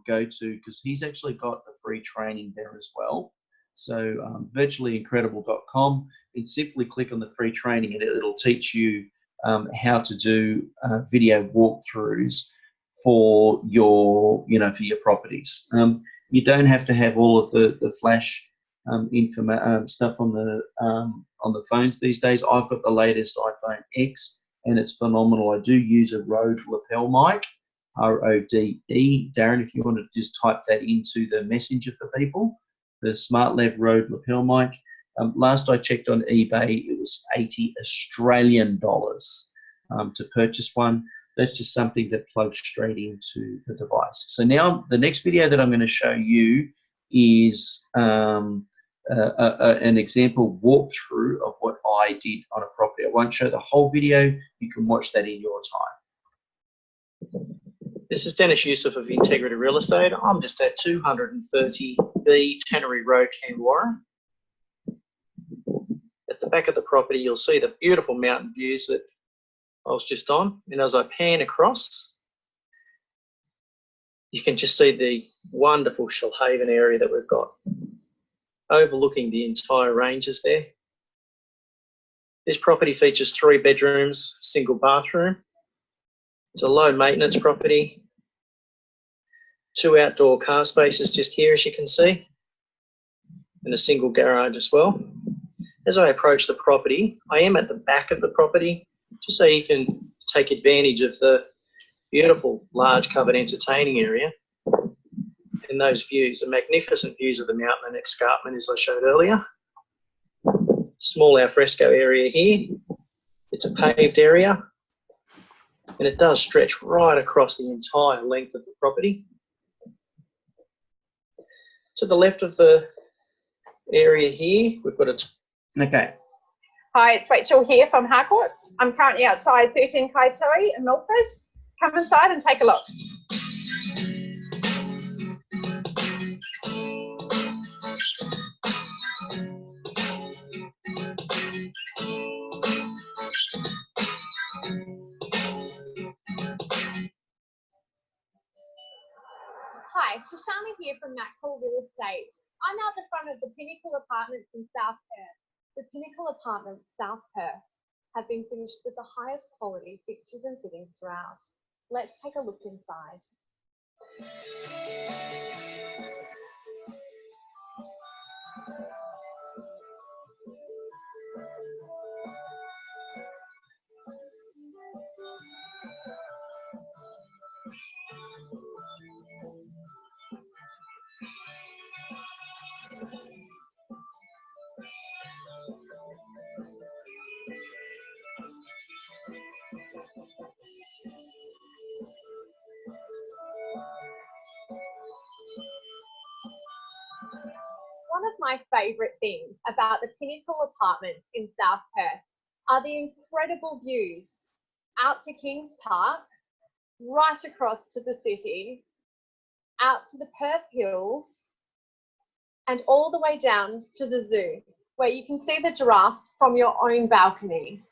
S5: go to, because he's actually got the free training there as well. So virtuallyincredible.com, and simply click on the free training and it'll teach you how to do video walkthroughs for your, for your properties. You don't have to have all of the flash stuff on the phones these days. I've got the latest iPhone X and it's phenomenal. I do use a Rode lapel mic, RODE. Darren, if you want to just type that into the messenger for people, the SmartLav Rode lapel mic. Last I checked on eBay, it was 80 Australian dollars to purchase one. That's just something that plugs straight into the device. So now the next video that I'm going to show you is an example walkthrough of what I did on a property. I won't show the whole video. You can watch that in your time. This is Deniz Yusuf of Integrity Real Estate. I'm just at 230B Tannery Road, Canberra. At the back of the property, you'll see the beautiful mountain views that I was just on. And as I pan across, you can just see the wonderful Shoalhaven area that we've got, overlooking the entire ranges there. This property features 3 bedrooms, single bathroom. It's a low maintenance property. 2 outdoor car spaces just here, as you can see, and a single garage as well. As I approach the property, I am at the back of the property, just so you can take advantage of the beautiful large covered entertaining area and those views, the magnificent views of the mountain and escarpment as I showed earlier. Small alfresco area here. It's a paved area, and it does stretch right across the entire length of the property. To the left of the area here, we've got a... Okay.
S7: Hi, it's Rachel here from Harcourts. I'm currently outside 13 Kaitui in Milford. Come inside and take a look.
S4: Hi, Shoshana here from Macquarie Real Estate. I'm out the front of the Pinnacle Apartments in South Perth. The Pinnacle Apartments, South Perth, have been finished with the highest quality fixtures and fittings throughout. Let's take a look inside.
S7: one of my favourite things about the Pinnacle Apartments in South Perth are the incredible views out to Kings Park, right across to the city, out to the Perth Hills, and all the way down to the zoo, where you can see the giraffes from your own balcony.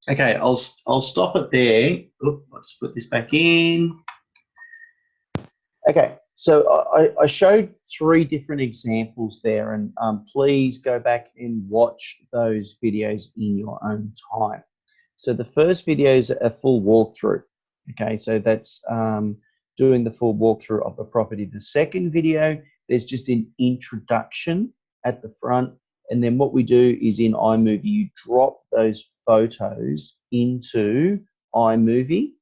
S5: Okay, I'll stop it there. Oop, let's put this back in. Okay, so I showed 3 different examples there, and please go back and watch those videos in your own time. So the first video is a full walkthrough. Okay, so that's doing the full walkthrough of the property. The second video, there's just an introduction at the front. And then what we do is in iMovie, you drop those photos into iMovie,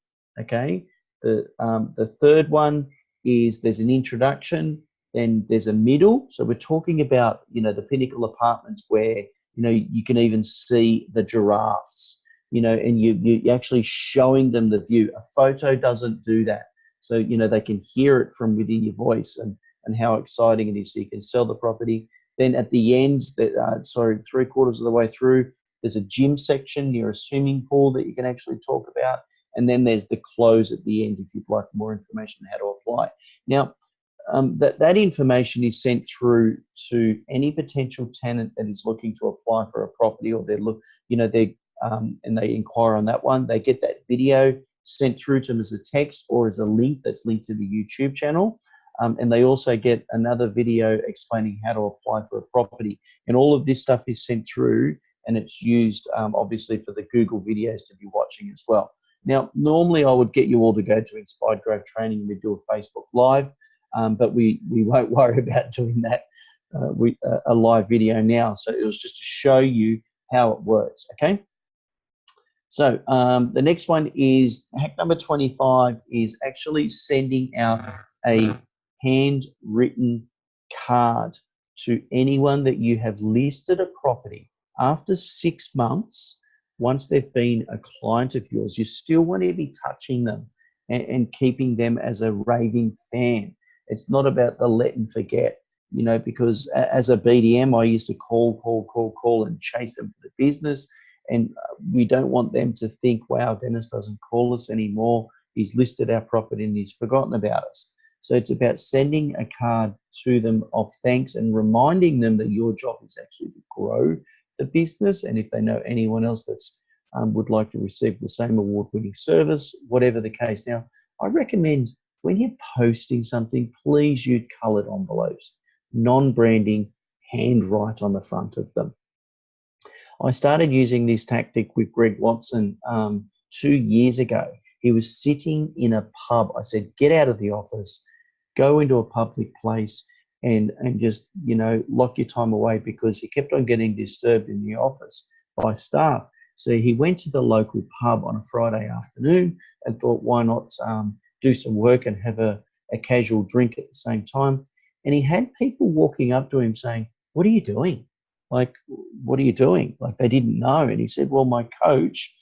S5: okay? The third one is there's an introduction, then there's a middle. So we're talking about, you know, the Pinnacle Apartments where, you know, you can even see the giraffes, you know, and you're actually showing them the view. A photo doesn't do that. So, you know, they can hear it from within your voice and how exciting it is. So you can sell the property. Then at the end, 3/4 of the way through, there's a gym section near a swimming pool that you can actually talk about. And then there's the close at the end if you'd like more information on how to apply. Now, that information is sent through to any potential tenant that is looking to apply for a property, or and they inquire on that one. They get that video sent through to them as a text or as a link that's linked to the YouTube channel. And they also get another video explaining how to apply for a property. And all of this stuff is sent through, and it's used obviously for the Google videos to be watching as well. Now, normally I would get you all to go to Inspired Growth Training and we do a Facebook Live, but we won't worry about doing that, a live video now. So it was just to show you how it works, okay? So the next one is, hack number 25 is actually sending out a handwritten card to anyone that you have listed a property. After 6 months, once they've been a client of yours, you still want to be touching them and keeping them as a raving fan. It's not about the let and forget, you know, because as a BDM, I used to call and chase them for the business. And we don't want them to think, wow, Dennis doesn't call us anymore. He's listed our property and he's forgotten about us. So it's about sending a card to them of thanks and reminding them that your job is actually to grow the business. And if they know anyone else that's would like to receive the same award-winning service, whatever the case. Now, I recommend when you're posting something, please use coloured envelopes, non-branding, handwrite on the front of them. I started using this tactic with Greg Watson 2 years ago. He was sitting in a pub. I said, get out of the office, go into a public place and just, you know, lock your time away, because he kept on getting disturbed in the office by staff. So he went to the local pub on a Friday afternoon and thought, why not do some work and have a casual drink at the same time? And he had people walking up to him saying, what are you doing? Like, what are you doing? Like, they didn't know. And he said, well, my coach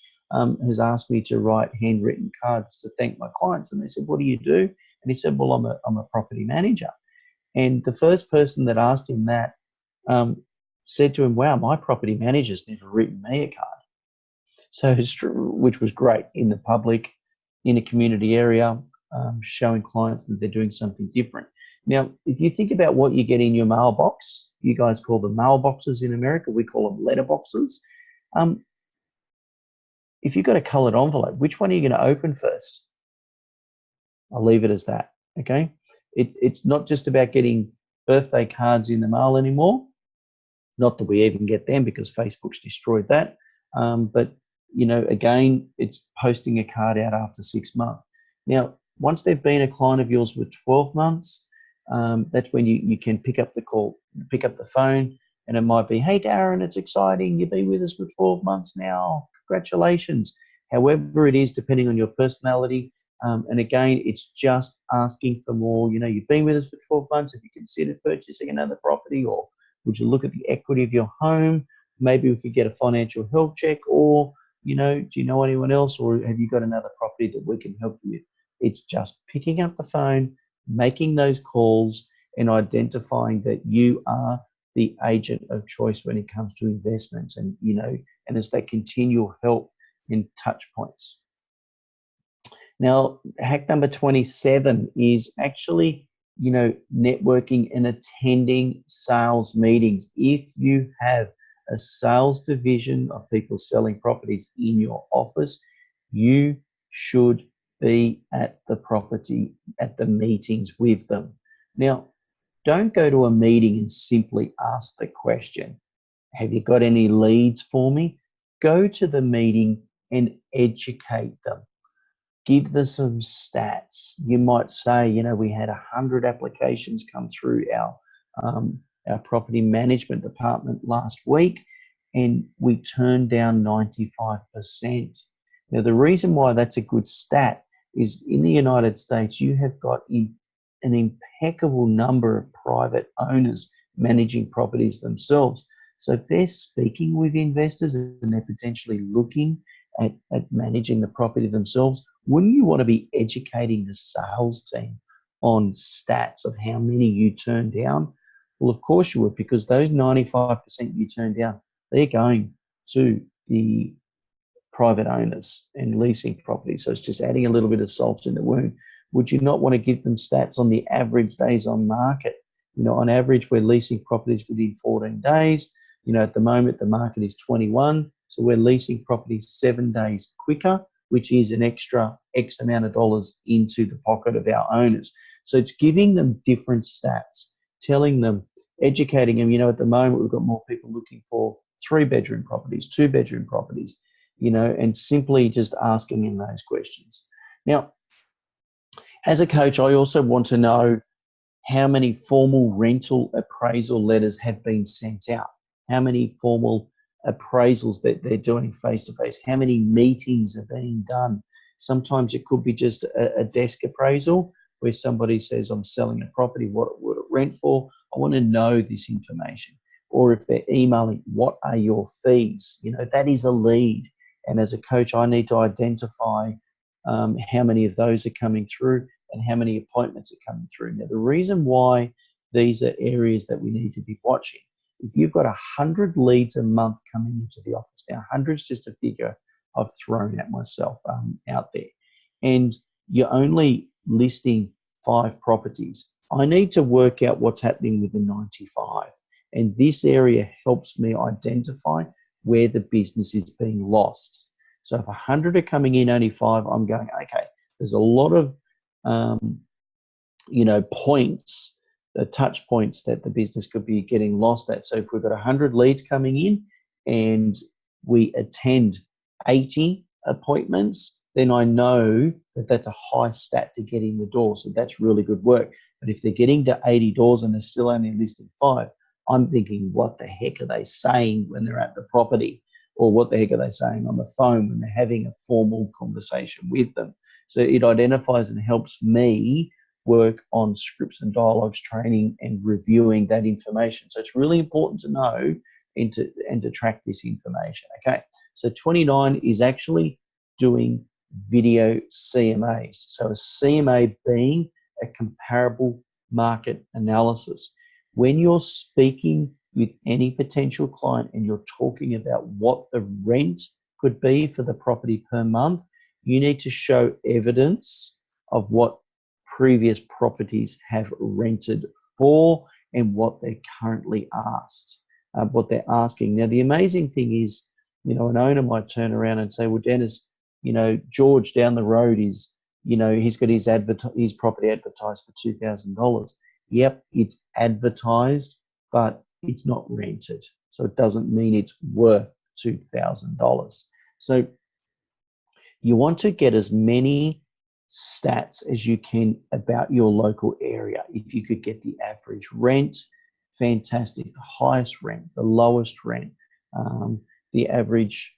S5: has asked me to write handwritten cards to thank my clients. And they said, what do you do? And he said, well, I'm a property manager. And the first person that asked him that said to him, wow, my property manager's never written me a card. So it's true, which was great in the public, in a community area, showing clients that they're doing something different. Now, if you think about what you get in your mailbox, you guys call them mailboxes in America, we call them letterboxes. If you've got a coloured envelope, which one are you going to open first? I'll leave it as that, okay? It's not just about getting birthday cards in the mail anymore. Not that we even get them because Facebook's destroyed that. But, you know, again, it's posting a card out after 6 months. Now, once they've been a client of yours for 12 months, that's when you can pick up the call, pick up the phone, and it might be, hey, Darren, it's exciting. You've been with us for 12 months now. Congratulations. However it is, depending on your personality. And again, it's just asking for more. You know, you've been with us for 12 months. Have you considered purchasing another property, or would you look at the equity of your home? Maybe we could get a financial health check, or, you know, do you know anyone else, or have you got another property that we can help you with? It's just picking up the phone, making those calls and identifying that you are the agent of choice when it comes to investments, and and it's that continual help in touch points. Now, hack number 27 is actually, networking and attending sales meetings. If you have a sales division of people selling properties in your office, you should be at the meetings with them. Now, don't go to a meeting and simply ask the question, have you got any leads for me? Go to the meeting and educate them. Give them some stats. You might say, we had 100 applications come through our property management department last week, and we turned down 95%. Now, the reason why that's a good stat is in the United States, you have got an impeccable number of private owners managing properties themselves. So if they're speaking with investors and they're potentially looking at managing the property themselves, wouldn't you want to be educating the sales team on stats of how many you turned down? Well, of course you would, because those 95% you turned down, they're going to the private owners and leasing properties. So it's just adding a little bit of salt in the wound. Would you not want to give them stats on the average days on market? On average, we're leasing properties within 14 days. At the moment, the market is 21. So we're leasing properties 7 days quicker, which is an extra X amount of dollars into the pocket of our owners. So it's giving them different stats, telling them, educating them. At the moment, we've got more people looking for 3-bedroom properties, 2-bedroom properties, and simply just asking them those questions. Now, as a coach, I also want to know how many formal rental appraisal letters have been sent out, how many formal appraisals that they're doing face-to-face, how many meetings are being done. Sometimes it could be just a desk appraisal where somebody says, I'm selling a property, what would it rent for? I want to know this information. Or if they're emailing, what are your fees? That is a lead. And as a coach, I need to identify how many of those are coming through and how many appointments are coming through. Now, the reason why these are areas that we need to be watching, if you've got 100 leads a month coming into the office, now 100 is just a figure I've thrown at myself out there, and you're only listing 5 properties, I need to work out what's happening with the 95. And this area helps me identify where the business is being lost. So if 100 are coming in, only 5, I'm going, okay, there's a lot of, points, the touch points that the business could be getting lost at. So if we've got 100 leads coming in and we attend 80 appointments, then I know that that's a high stat to get in the door. So that's really good work. But if they're getting to 80 doors and they're still only listing 5, I'm thinking, what the heck are they saying when they're at the property? Or what the heck are they saying on the phone when they're having a formal conversation with them? So it identifies and helps me work on scripts and dialogues training and reviewing that information. So it's really important to know and to track this information. Okay, so 29 is actually doing video CMAs. So a CMA being a comparable market analysis. When you're speaking with any potential client and you're talking about what the rent could be for the property per month, you need to show evidence of what previous properties have rented for and what they're currently asked, what they're asking. Now, the amazing thing is, an owner might turn around and say, well, Dennis, George down the road is, he's got his property advertised for $2,000. Yep, it's advertised, but it's not rented. So it doesn't mean it's worth $2,000. So you want to get as many stats as you can about your local area. If you could get the average rent, fantastic. The highest rent, the lowest rent, the average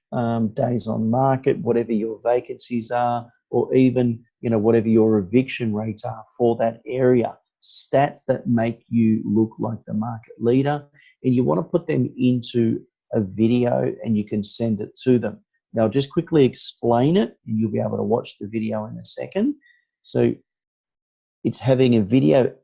S5: days on market, whatever your vacancies are, or even whatever your eviction rates are for that area. Stats that make you look like the market leader, and you want to put them into a video and you can send it to them. Now, I'll just quickly explain it and you'll be able to watch the video in a second. So it's having a video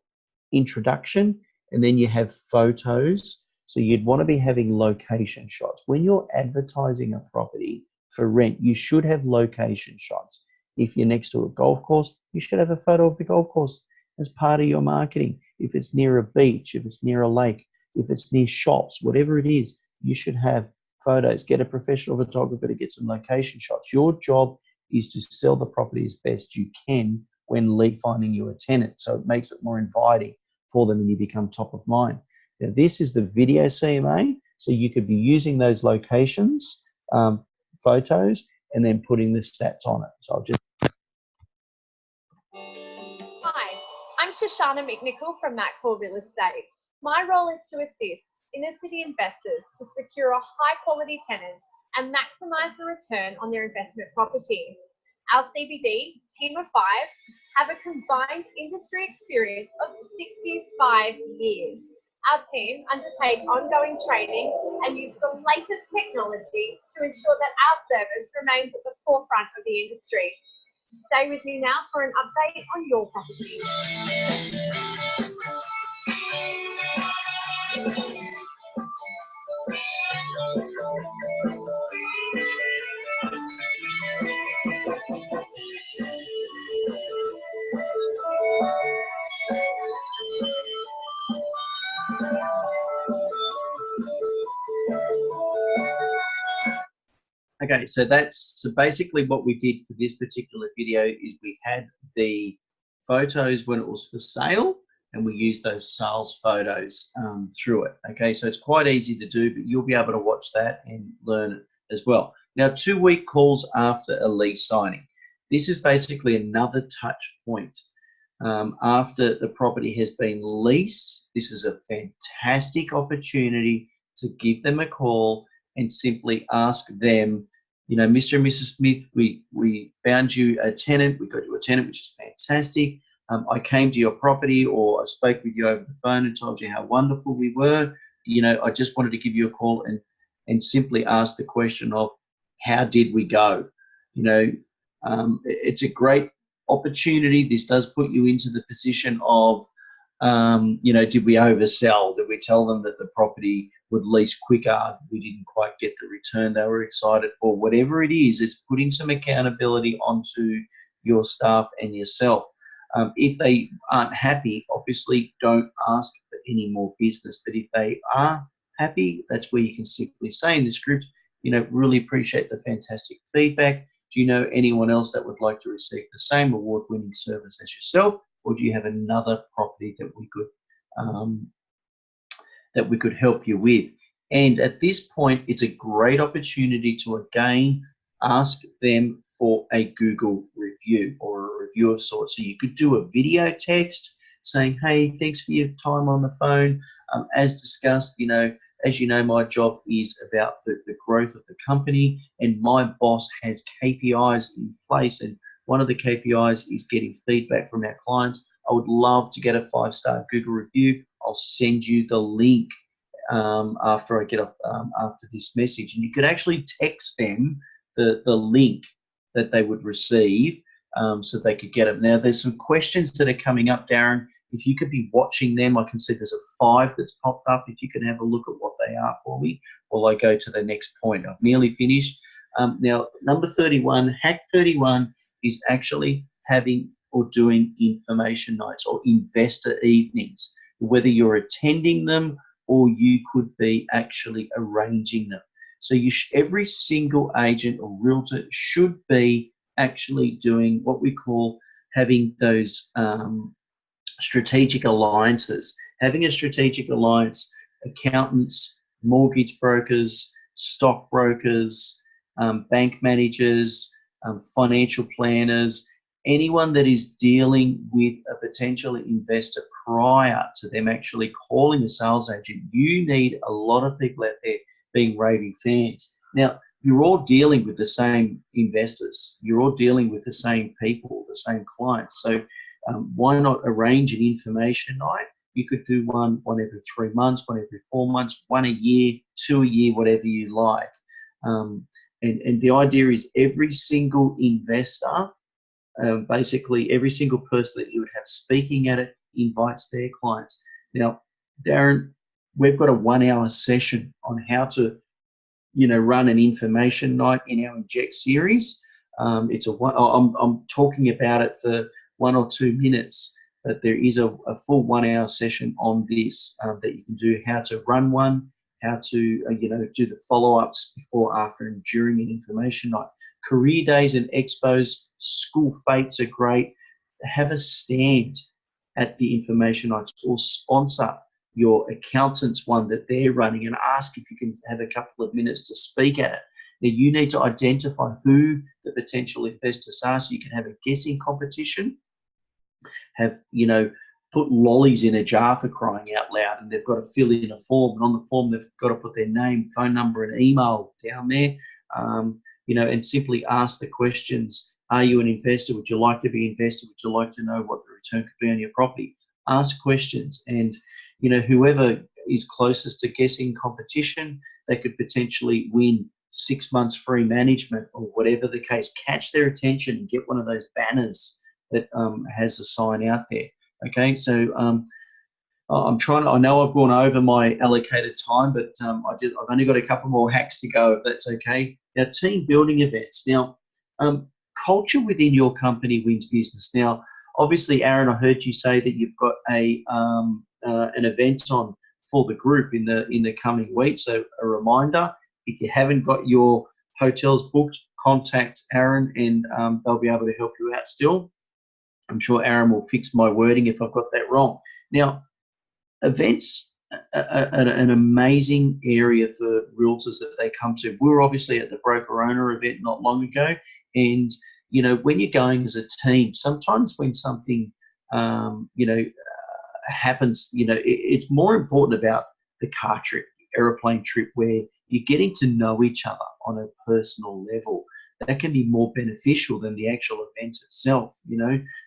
S5: introduction, and then you have photos. So you'd want to be having location shots. When you're advertising a property for rent, you should have location shots. If you're next to a golf course, you should have a photo of the golf course as part of your marketing. If it's near a beach, if it's near a lake, if it's near shops, whatever it is, you should have photos. Get a professional photographer to get some location shots. Your job is to sell the property as best you can when lead finding you a tenant. So it makes it more inviting for them and you become top of mind. Now, this is the video CMA. So you could be using those locations, photos, and then putting the stats on it. So I'll just.
S7: Hi, I'm Shoshana McNichol from Maccore Real Estate. My role is to assist inner city investors to secure a high quality tenant and maximise the return on their investment property. Our CBD team of 5 have a combined industry experience of 65 years. Our team undertake ongoing training and use the latest technology to ensure that our service remains at the forefront of the industry. Stay with me now for an update on your property.
S5: Okay, so basically what we did for this particular video is we had the photos when it was for sale, and we used those sales photos through it. Okay, so it's quite easy to do, but you'll be able to watch that and learn it as well. Now, 2-week calls after a lease signing. This is basically another touch point. After the property has been leased, this is a fantastic opportunity to give them a call and simply ask them, you know, Mr. and Mrs. Smith, we found you a tenant, we got you a tenant, which is fantastic. I came to your property, or I spoke with you over the phone and told you how wonderful we were. You know, I just wanted to give you a call and simply ask the question of, how did we go? You know, it's a great opportunity. This does put you into the position of, you know, did we oversell? Did we tell them that the property would lease quicker? We didn't quite get the return they were excited for. Whatever it is, it's putting some accountability onto your staff and yourself. If they aren't happy, obviously don't ask for any more business. But if they are happy, that's where you can simply say in the script, you know, really appreciate the fantastic feedback. Do you know anyone else that would like to receive the same award-winning service as yourself? Or do you have another property that we could help you with? And at this point, it's a great opportunity to again ask them for a Google review or a review of sorts. So you could do a video text saying, hey, thanks for your time on the phone. As discussed, you know, as you know, my job is about the growth of the company, and my boss has KPIs in place, and one of the KPIs is getting feedback from our clients. I would love to get a 5-star Google review. I'll send you the link after I get off after this message, and you could actually text them the link that they would receive so they could get it. Now, there's some questions that are coming up, Darren. If you could be watching them, I can see there's a 5 that's popped up. If you can have a look at what they are for me while I go to the next point. I've nearly finished. Now, number 31, hack 31 is actually having or doing information nights or investor evenings, whether you're attending them or you could be actually arranging them. So every single agent or realtor should be actually doing what we call having those strategic alliances. Having a strategic alliance, accountants, mortgage brokers, stock brokers, bank managers, financial planners, anyone that is dealing with a potential investor prior to them actually calling a sales agent. You need a lot of people out there being raving fans. Now, you're all dealing with the same investors. You're all dealing with the same people, the same clients. So why not arrange an information night? You could do one every 3 months, one every 4 months, 1 a year, 2 a year, whatever you like. And the idea is every single investor Basically, every single person that you would have speaking at it invites their clients. Now, Darren, we've got a 1-hour session on how to, run an information night in our Inject series. I'm talking about it for 1 or 2 minutes, but there is a full 1-hour session on this that you can do, how to run one, how to, do the follow-ups before, after, and during an information night. Career days and expos, school fates are great. Have a stand at the information nights, or sponsor your accountant's one that they're running and ask if you can have a couple of minutes to speak at it. Now, you need to identify who the potential investors are, so you can have a guessing competition, have, put lollies in a jar, for crying out loud, and they've got to fill in a form, and on the form they've got to put their name, phone number, and email down there, and simply ask the questions. Are you an investor? Would you like to be invested? Would you like to know what the return could be on your property? Ask questions, and whoever is closest to guessing competition, they could potentially win 6 months free management, or whatever the case. Catch their attention and get one of those banners that has a sign out there. Okay, so I know I've gone over my allocated time, but I've only got a couple more hacks to go, if that's okay. Now, team building events. Now, culture within your company wins business. Now, obviously, Aaron, I heard you say that you've got an event on for the group in the coming week. So a reminder, if you haven't got your hotels booked, contact Aaron, and they'll be able to help you out still. I'm sure Aaron will fix my wording if I've got that wrong. Now, events are an amazing area for realtors that they come to. We were obviously at the broker owner event not long ago, and when you're going as a team, sometimes when something happens, it's more important about the car trip, the aeroplane trip, where you're getting to know each other on a personal level. That can be more beneficial than the actual event itself,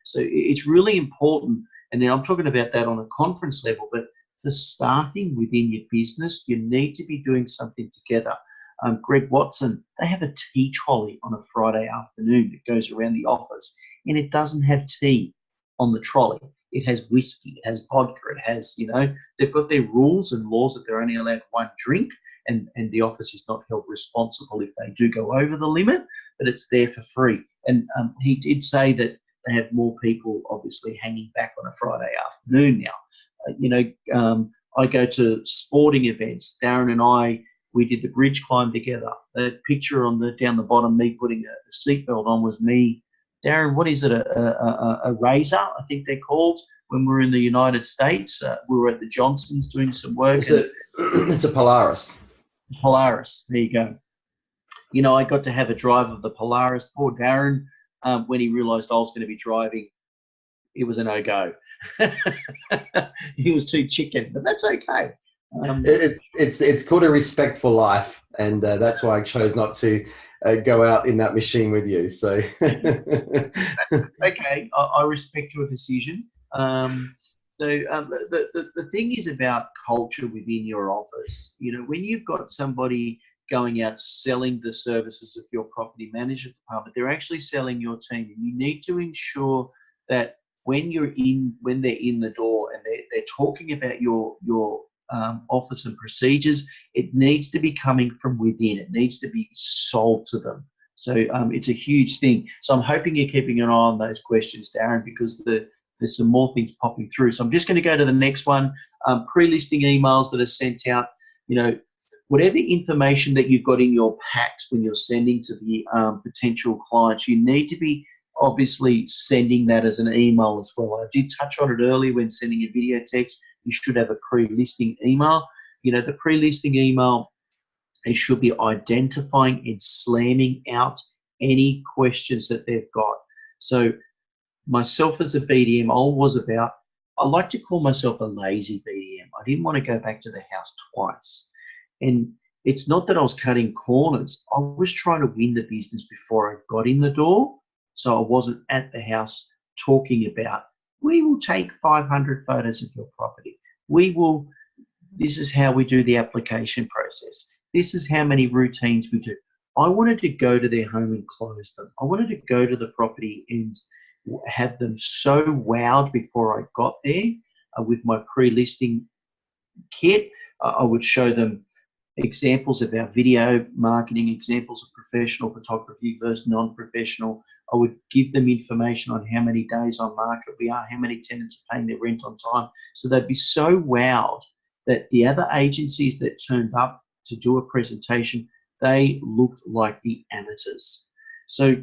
S5: So it's really important. And then I'm talking about that on a conference level, but for starting within your business, you need to be doing something together. Greg Watson, they have a tea trolley on a Friday afternoon that goes around the office, and it doesn't have tea on the trolley. It has whiskey, it has vodka, it has, they've got their rules and laws that they're only allowed one drink, and the office is not held responsible if they do go over the limit, but it's there for free. And he did say that they have more people obviously hanging back on a Friday afternoon now. I go to sporting events. Darren and we did the bridge climb together. The picture down the bottom, me putting a seatbelt on, was me. Darren, what is it? A Razor, I think they're called. When we were in the United States, we were at the Johnsons doing some work.
S3: It's a Polaris.
S5: Polaris, there you go. I got to have a drive of the Polaris. Poor Darren, when he realised I was going to be driving, it was a no-go. He was too chicken, but that's okay.
S3: It's called a respect for life, and that's why I chose not to go out in that machine with you. So
S5: okay, I respect your decision. The thing is about culture within your office. When you've got somebody going out selling the services of your property management department, they're actually selling your team, and you need to ensure that when they're in the door and they're talking about your office and procedures, it needs to be coming from within. It needs to be sold to them. So it's a huge thing. So I'm hoping you're keeping an eye on those questions, Darren, because there's some more things popping through. So I'm just going to go to the next one. Pre-listing emails that are sent out. Whatever information that you've got in your packs when you're sending to the potential clients, you need to be obviously sending that as an email as well. I did touch on it earlier when sending a video text. You should have a pre-listing email. The pre-listing email, it should be identifying and slamming out any questions that they've got. So myself as a BDM, I like to call myself a lazy BDM. I didn't want to go back to the house twice. And it's not that I was cutting corners. I was trying to win the business before I got in the door. So I wasn't at the house talking about, we will take 500 photos of your property. This is how we do the application process. This is how many routines we do. I wanted to go to their home and close them. I wanted to go to the property and have them so wowed before I got there with my pre-listing kit. I would show them examples of our video marketing, examples of professional photography versus non-professional. I would give them information on how many days on market we are, how many tenants are paying their rent on time. So they'd be so wowed that the other agencies that turned up to do a presentation, they looked like the amateurs. So,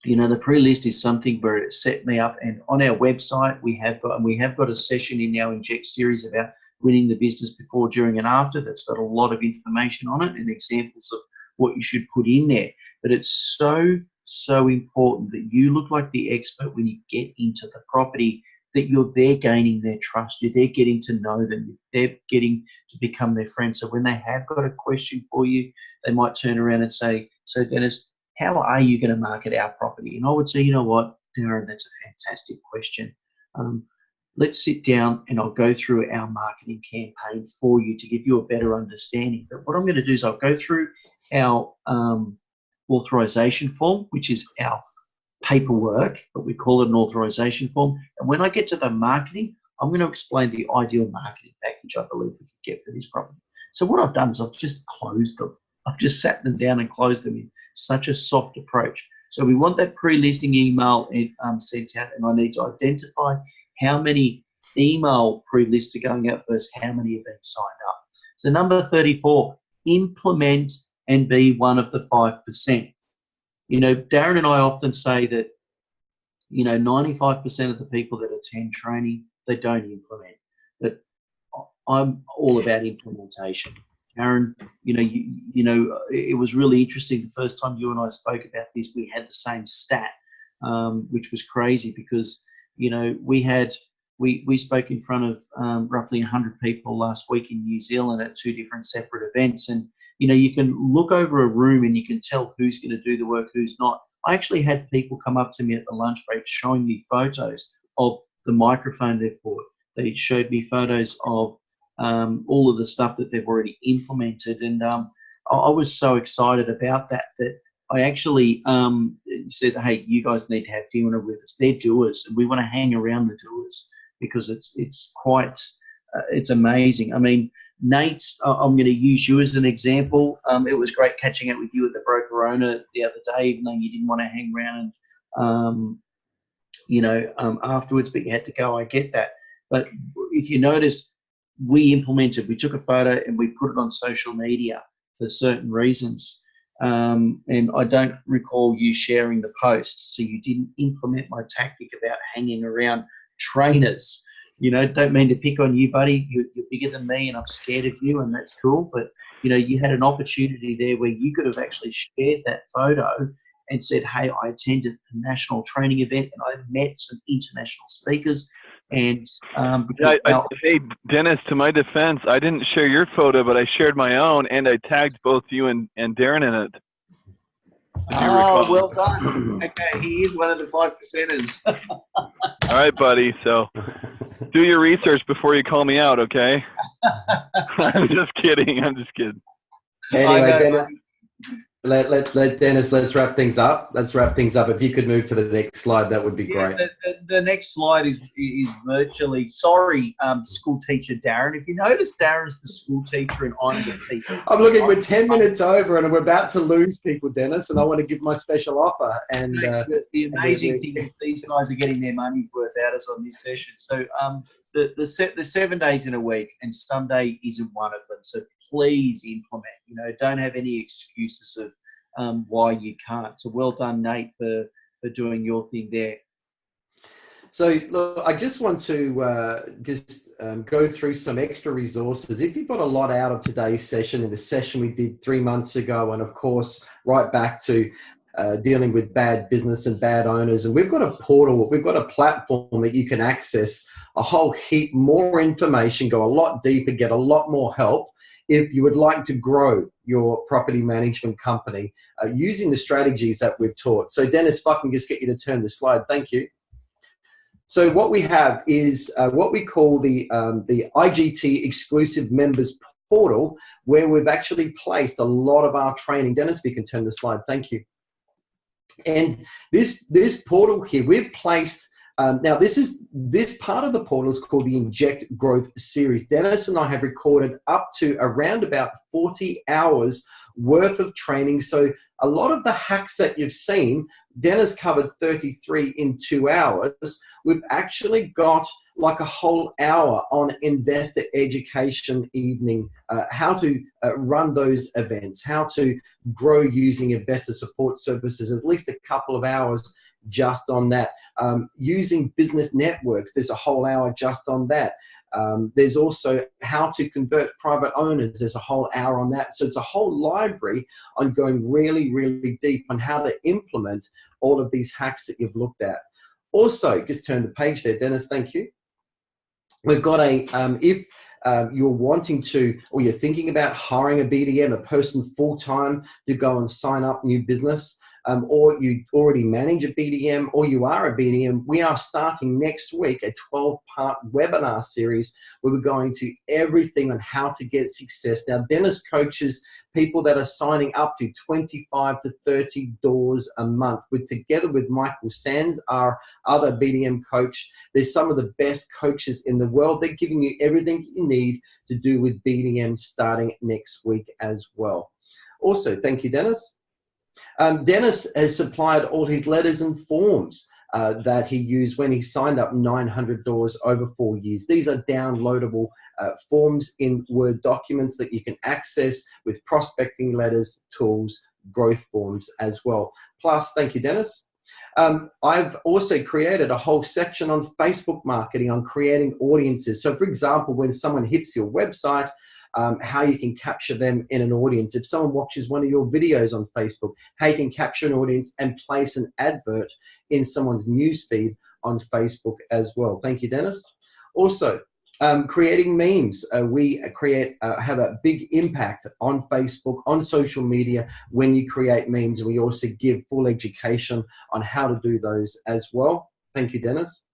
S5: you know, the pre-list is something where it set me up, and on our website we have got a session in our Inject series about winning the business before, during and after. That's got a lot of information on it and examples of what you should put in there. But it's so important that you look like the expert when you get into the property, that you're there gaining their trust, you're there getting to know them, they're getting to become their friend. So when they have got a question for you, they might turn around and say, so Dennis, how are you going to market our property? And I would say, you know what, Darren, that's a fantastic question. Let's sit down and I'll go through our marketing campaign for you to give you a better understanding. But what I'm going to do is I'll go through our authorization form, which is our paperwork, but we call it an authorization form. And when I get to the marketing, I'm going to explain the ideal marketing package I believe we could get for this property. So what I've done is I've just closed them. I've just sat them down and closed them in such a soft approach. So we want that pre-listing email sent out, and I need to identify how many email pre-lists are going out versus how many have been signed up. So number 34, implement and be one of the 5%. You know, Darren and I often say that, you know, 95% of the people that attend training, they don't implement. But I'm all about implementation. Darren, you know, it was really interesting the first time you and I spoke about this. We had the same stat, which was crazy because, you know, we spoke in front of roughly 100 people last week in New Zealand at 2 different separate events, and you know, you can look over a room and you can tell who's going to do the work, who's not. I actually had people come up to me at the lunch break showing me photos of the microphone they've bought. They showed me photos of all of the stuff that they've already implemented. And I was so excited about that I actually said, hey, you guys need to have dinner with us. They're doers, and we want to hang around the doers because it's quite, it's amazing. I mean, Nate, I'm going to use you as an example. It was great catching up with you at the broker owner the other day, even though you didn't want to hang around and, afterwards, but you had to go. I get that. But if you noticed, we took a photo and we put it on social media for certain reasons. And I don't recall you sharing the post. So you didn't implement my tactic about hanging around trainers. You know, don't mean to pick on you, buddy. You're bigger than me and I'm scared of you, and that's cool. But, you know, you had an opportunity there where you could have actually shared that photo and said, hey, I attended a national training event and I met some international speakers. And
S9: hey, Dennis, to my defense, I didn't share your photo, but I shared my own, and I tagged both you and Darren in it.
S5: Oh, well done. Okay, he is one of the 5%ers.
S9: All right, buddy. So do your research before you call me out, okay? I'm just kidding.
S3: Anyway, Dennis, let's wrap things up. If you could move to the next slide, that would be great.
S5: The next slide is virtually, sorry, school teacher Darren. If you notice, Darren's the school teacher and I'm the teacher.
S3: I'm looking, we're 10 minutes over and we're about to lose people, Dennis, and I want to give my special offer. And
S5: the amazing thing is these guys are getting their money's worth out of us on this session. So the 7 days in a week, and Sunday isn't one of them. So please implement. You know, don't have any excuses of why you can't. So well done, Nate, for doing your thing there.
S3: So look, I just want to go through some extra resources. If you got a lot out of today's session and the session we did 3 months ago, and of course, right back to dealing with bad business and bad owners. And we've got a portal, we've got a platform that you can access a whole heap more information, go a lot deeper, get a lot more help if you would like to grow your property management company using the strategies that we've taught. So Dennis, if I can just get you to turn the slide, thank you. So what we have is what we call the IGT exclusive members portal, where we've actually placed a lot of our training. Dennis, if you can turn the slide, thank you. And this portal here, we've placed, now this part of the portal is called the Inject Growth Series. Dennis and I have recorded up to around about 40 hours worth of training. So a lot of the hacks that you've seen, Dennis covered 33 in 2 hours. We've actually got like a whole hour on investor education evening, how to run those events, how to grow using investor support services, at least a couple of hours just on that. Using business networks, there's a whole hour just on that. There's also how to convert private owners. There's a whole hour on that. So it's a whole library on going really, really deep on how to implement all of these hacks that you've looked at. Also, just turn the page there, Dennis, thank you. We've got a, if you're wanting to, or you're thinking about hiring a BDM, a person full-time to go and sign up new business, or you already manage a BDM, or you are a BDM, we are starting next week a 12-part webinar series where we're going to everything on how to get success. Now, Dennis coaches people that are signing up to 25 to 30 doors a month. Together with Michael Sands, our other BDM coach, there's some of the best coaches in the world. They're giving you everything you need to do with BDM starting next week as well. Also, thank you, Dennis. Dennis has supplied all his letters and forms that he used when he signed up 900 doors over 4 years. These are downloadable forms in Word documents that you can access with prospecting letters, tools, growth forms as well. Plus, thank you, Dennis. I've also created a whole section on Facebook marketing, on creating audiences. So, for example, when someone hits your website, how you can capture them in an audience. If someone watches one of your videos on Facebook, how you can capture an audience and place an advert in someone's newsfeed on Facebook as well. Thank you, Dennis. Also, creating memes. We have a big impact on Facebook, on social media when you create memes, and we also give full education on how to do those as well. Thank you, Dennis.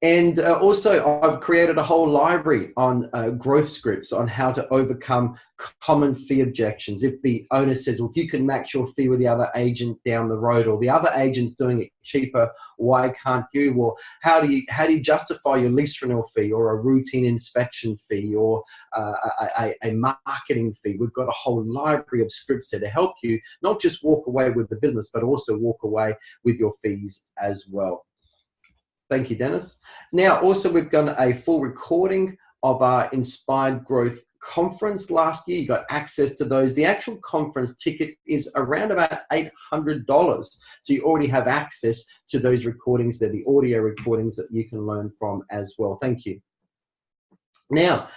S3: And also, I've created a whole library on growth scripts on how to overcome common fee objections. If the owner says, well, if you can match your fee with the other agent down the road, or the other agent's doing it cheaper, why can't you? Well, how do you justify your lease renewal fee, or a routine inspection fee, or a marketing fee? We've got a whole library of scripts there to help you not just walk away with the business, but also walk away with your fees as well. Thank you, Dennis. Now, also, we've done a full recording of our Inspired Growth conference last year. You got access to those. The actual conference ticket is around about $800. So you already have access to those recordings. They're the audio recordings that you can learn from as well. Thank you. Now,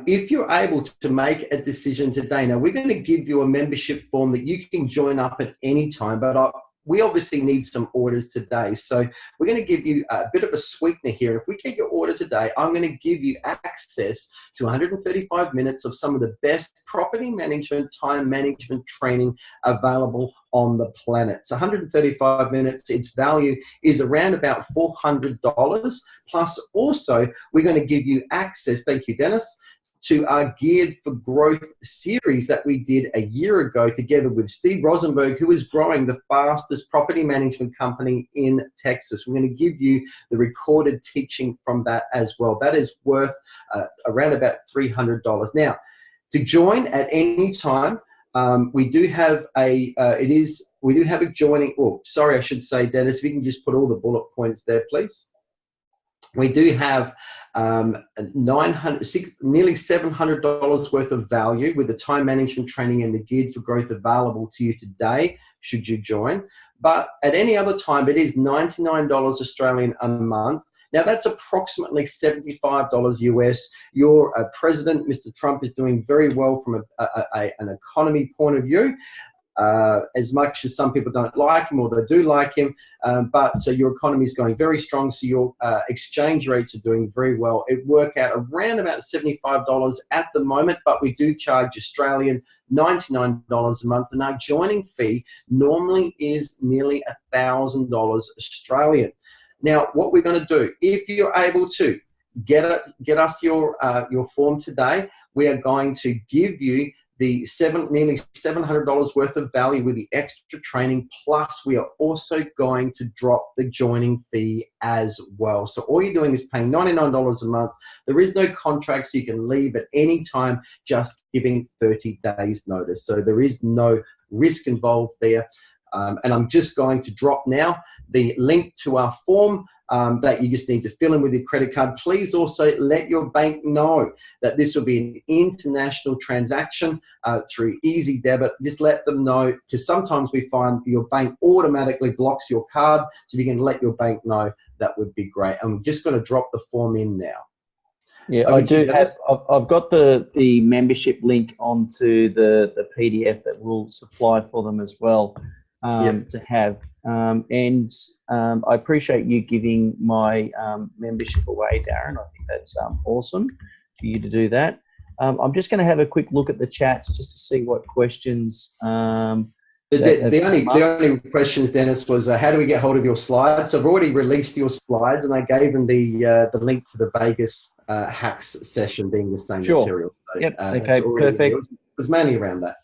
S3: if you're able to make a decision today, now we're going to give you a membership form that you can join up at any time, but we obviously need some orders today. So we're going to give you a bit of a sweetener here. If we get your order today, I'm going to give you access to 135 minutes of some of the best property management, time management training available on the planet. So 135 minutes, its value is around about $400. Plus also, we're going to give you access, thank you, Dennis, to our Geared for Growth series that we did a year ago together with Steve Rosenberg, who is growing the fastest property management company in Texas. We're going to give you the recorded teaching from that as well. That is worth around about $300. Now, to join at any time, we do have a joining. Oh, sorry, I should say, Dennis, if you can just put all the bullet points there, please. We do have nearly $700 worth of value with the time management training and the Geared for Growth available to you today, should you join. But at any other time, it is $99 Australian a month. Now, that's approximately $75 US. Your president, Mr. Trump, is doing very well from an economy point of view. As much as some people don't like him, or they do like him, but so your economy is going very strong, so your exchange rates are doing very well. It works out around about $75 at the moment, but we do charge Australian $99 a month, and our joining fee normally is nearly $1,000 Australian. Now, what we're going to do, if you're able to get us your form today, we are going to give you nearly $700 worth of value with the extra training. Plus, we are also going to drop the joining fee as well. So all you're doing is paying $99 a month. There is no contract, so you can leave at any time, just giving 30 days notice. So there is no risk involved there. And I'm just going to drop now the link to our form that you just need to fill in with your credit card. Please also let your bank know that this will be an international transaction through Easy Debit. Just let them know, because sometimes we find your bank automatically blocks your card. So if you can let your bank know, that would be great. I'm just going to drop the form in now.
S5: Yeah, I do have. I've got the membership link onto the PDF that we'll supply for them as well to have. And I appreciate you giving my membership away, Darren. I think that's awesome for you to do that. I'm just going to have a quick look at the chats just to see what questions.
S3: The only questions, Dennis, was how do we get hold of your slides? So I've already released your slides, and I gave them the link to the Vegas hacks session, being the same material. So,
S5: yep. Okay. Perfect.
S3: It was mainly around that.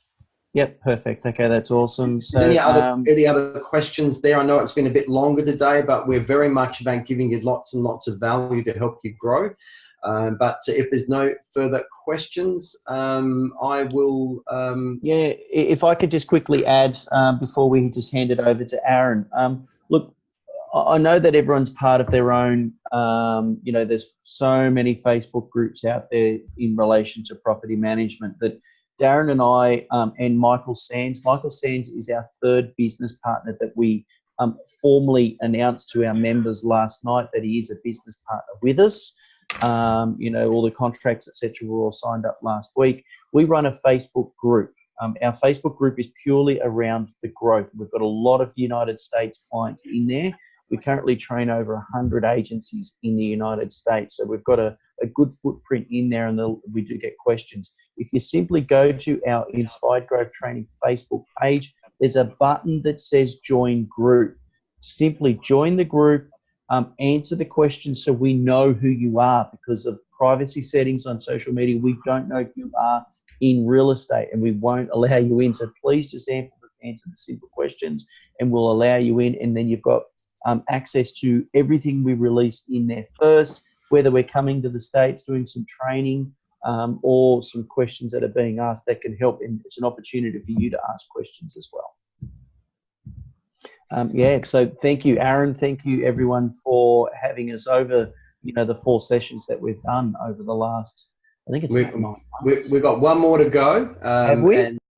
S5: Yep. Perfect. Okay, that's awesome. So,
S3: any other questions there? I know it's been a bit longer today, but we're very much about giving you lots and lots of value to help you grow. But if there's no further questions, I will.
S5: Yeah, if I could just quickly add before we just hand it over to Aaron. Look, I know that everyone's part of their own. There's so many Facebook groups out there in relation to property management that Darren and I and Michael Sands is our third business partner that we formally announced to our members last night that he is a business partner with us. All the contracts, etc., were all signed up last week. We run a Facebook group. Our Facebook group is purely around the growth. We've got a lot of United States clients in there. We currently train over 100 agencies in the United States. So we've got a good footprint in there, and we do get questions. If you simply go to our Inspired Growth Training Facebook page, there's a button that says Join Group. Simply join the group. Answer the question so we know who you are. Because of privacy settings on social media, we don't know if you are in real estate, and we won't allow you in. So please just answer the simple questions and we'll allow you in, and then you've got access to everything we release in there first, whether we're coming to the States, doing some training, or some questions that are being asked that can help. And it's an opportunity for you to ask questions as well. So thank you, Aaron. Thank you, everyone, for having us over, the 4 sessions that we've done over the last, I think it's about 9 months.
S3: We've got one more to go.
S5: Have we?
S3: And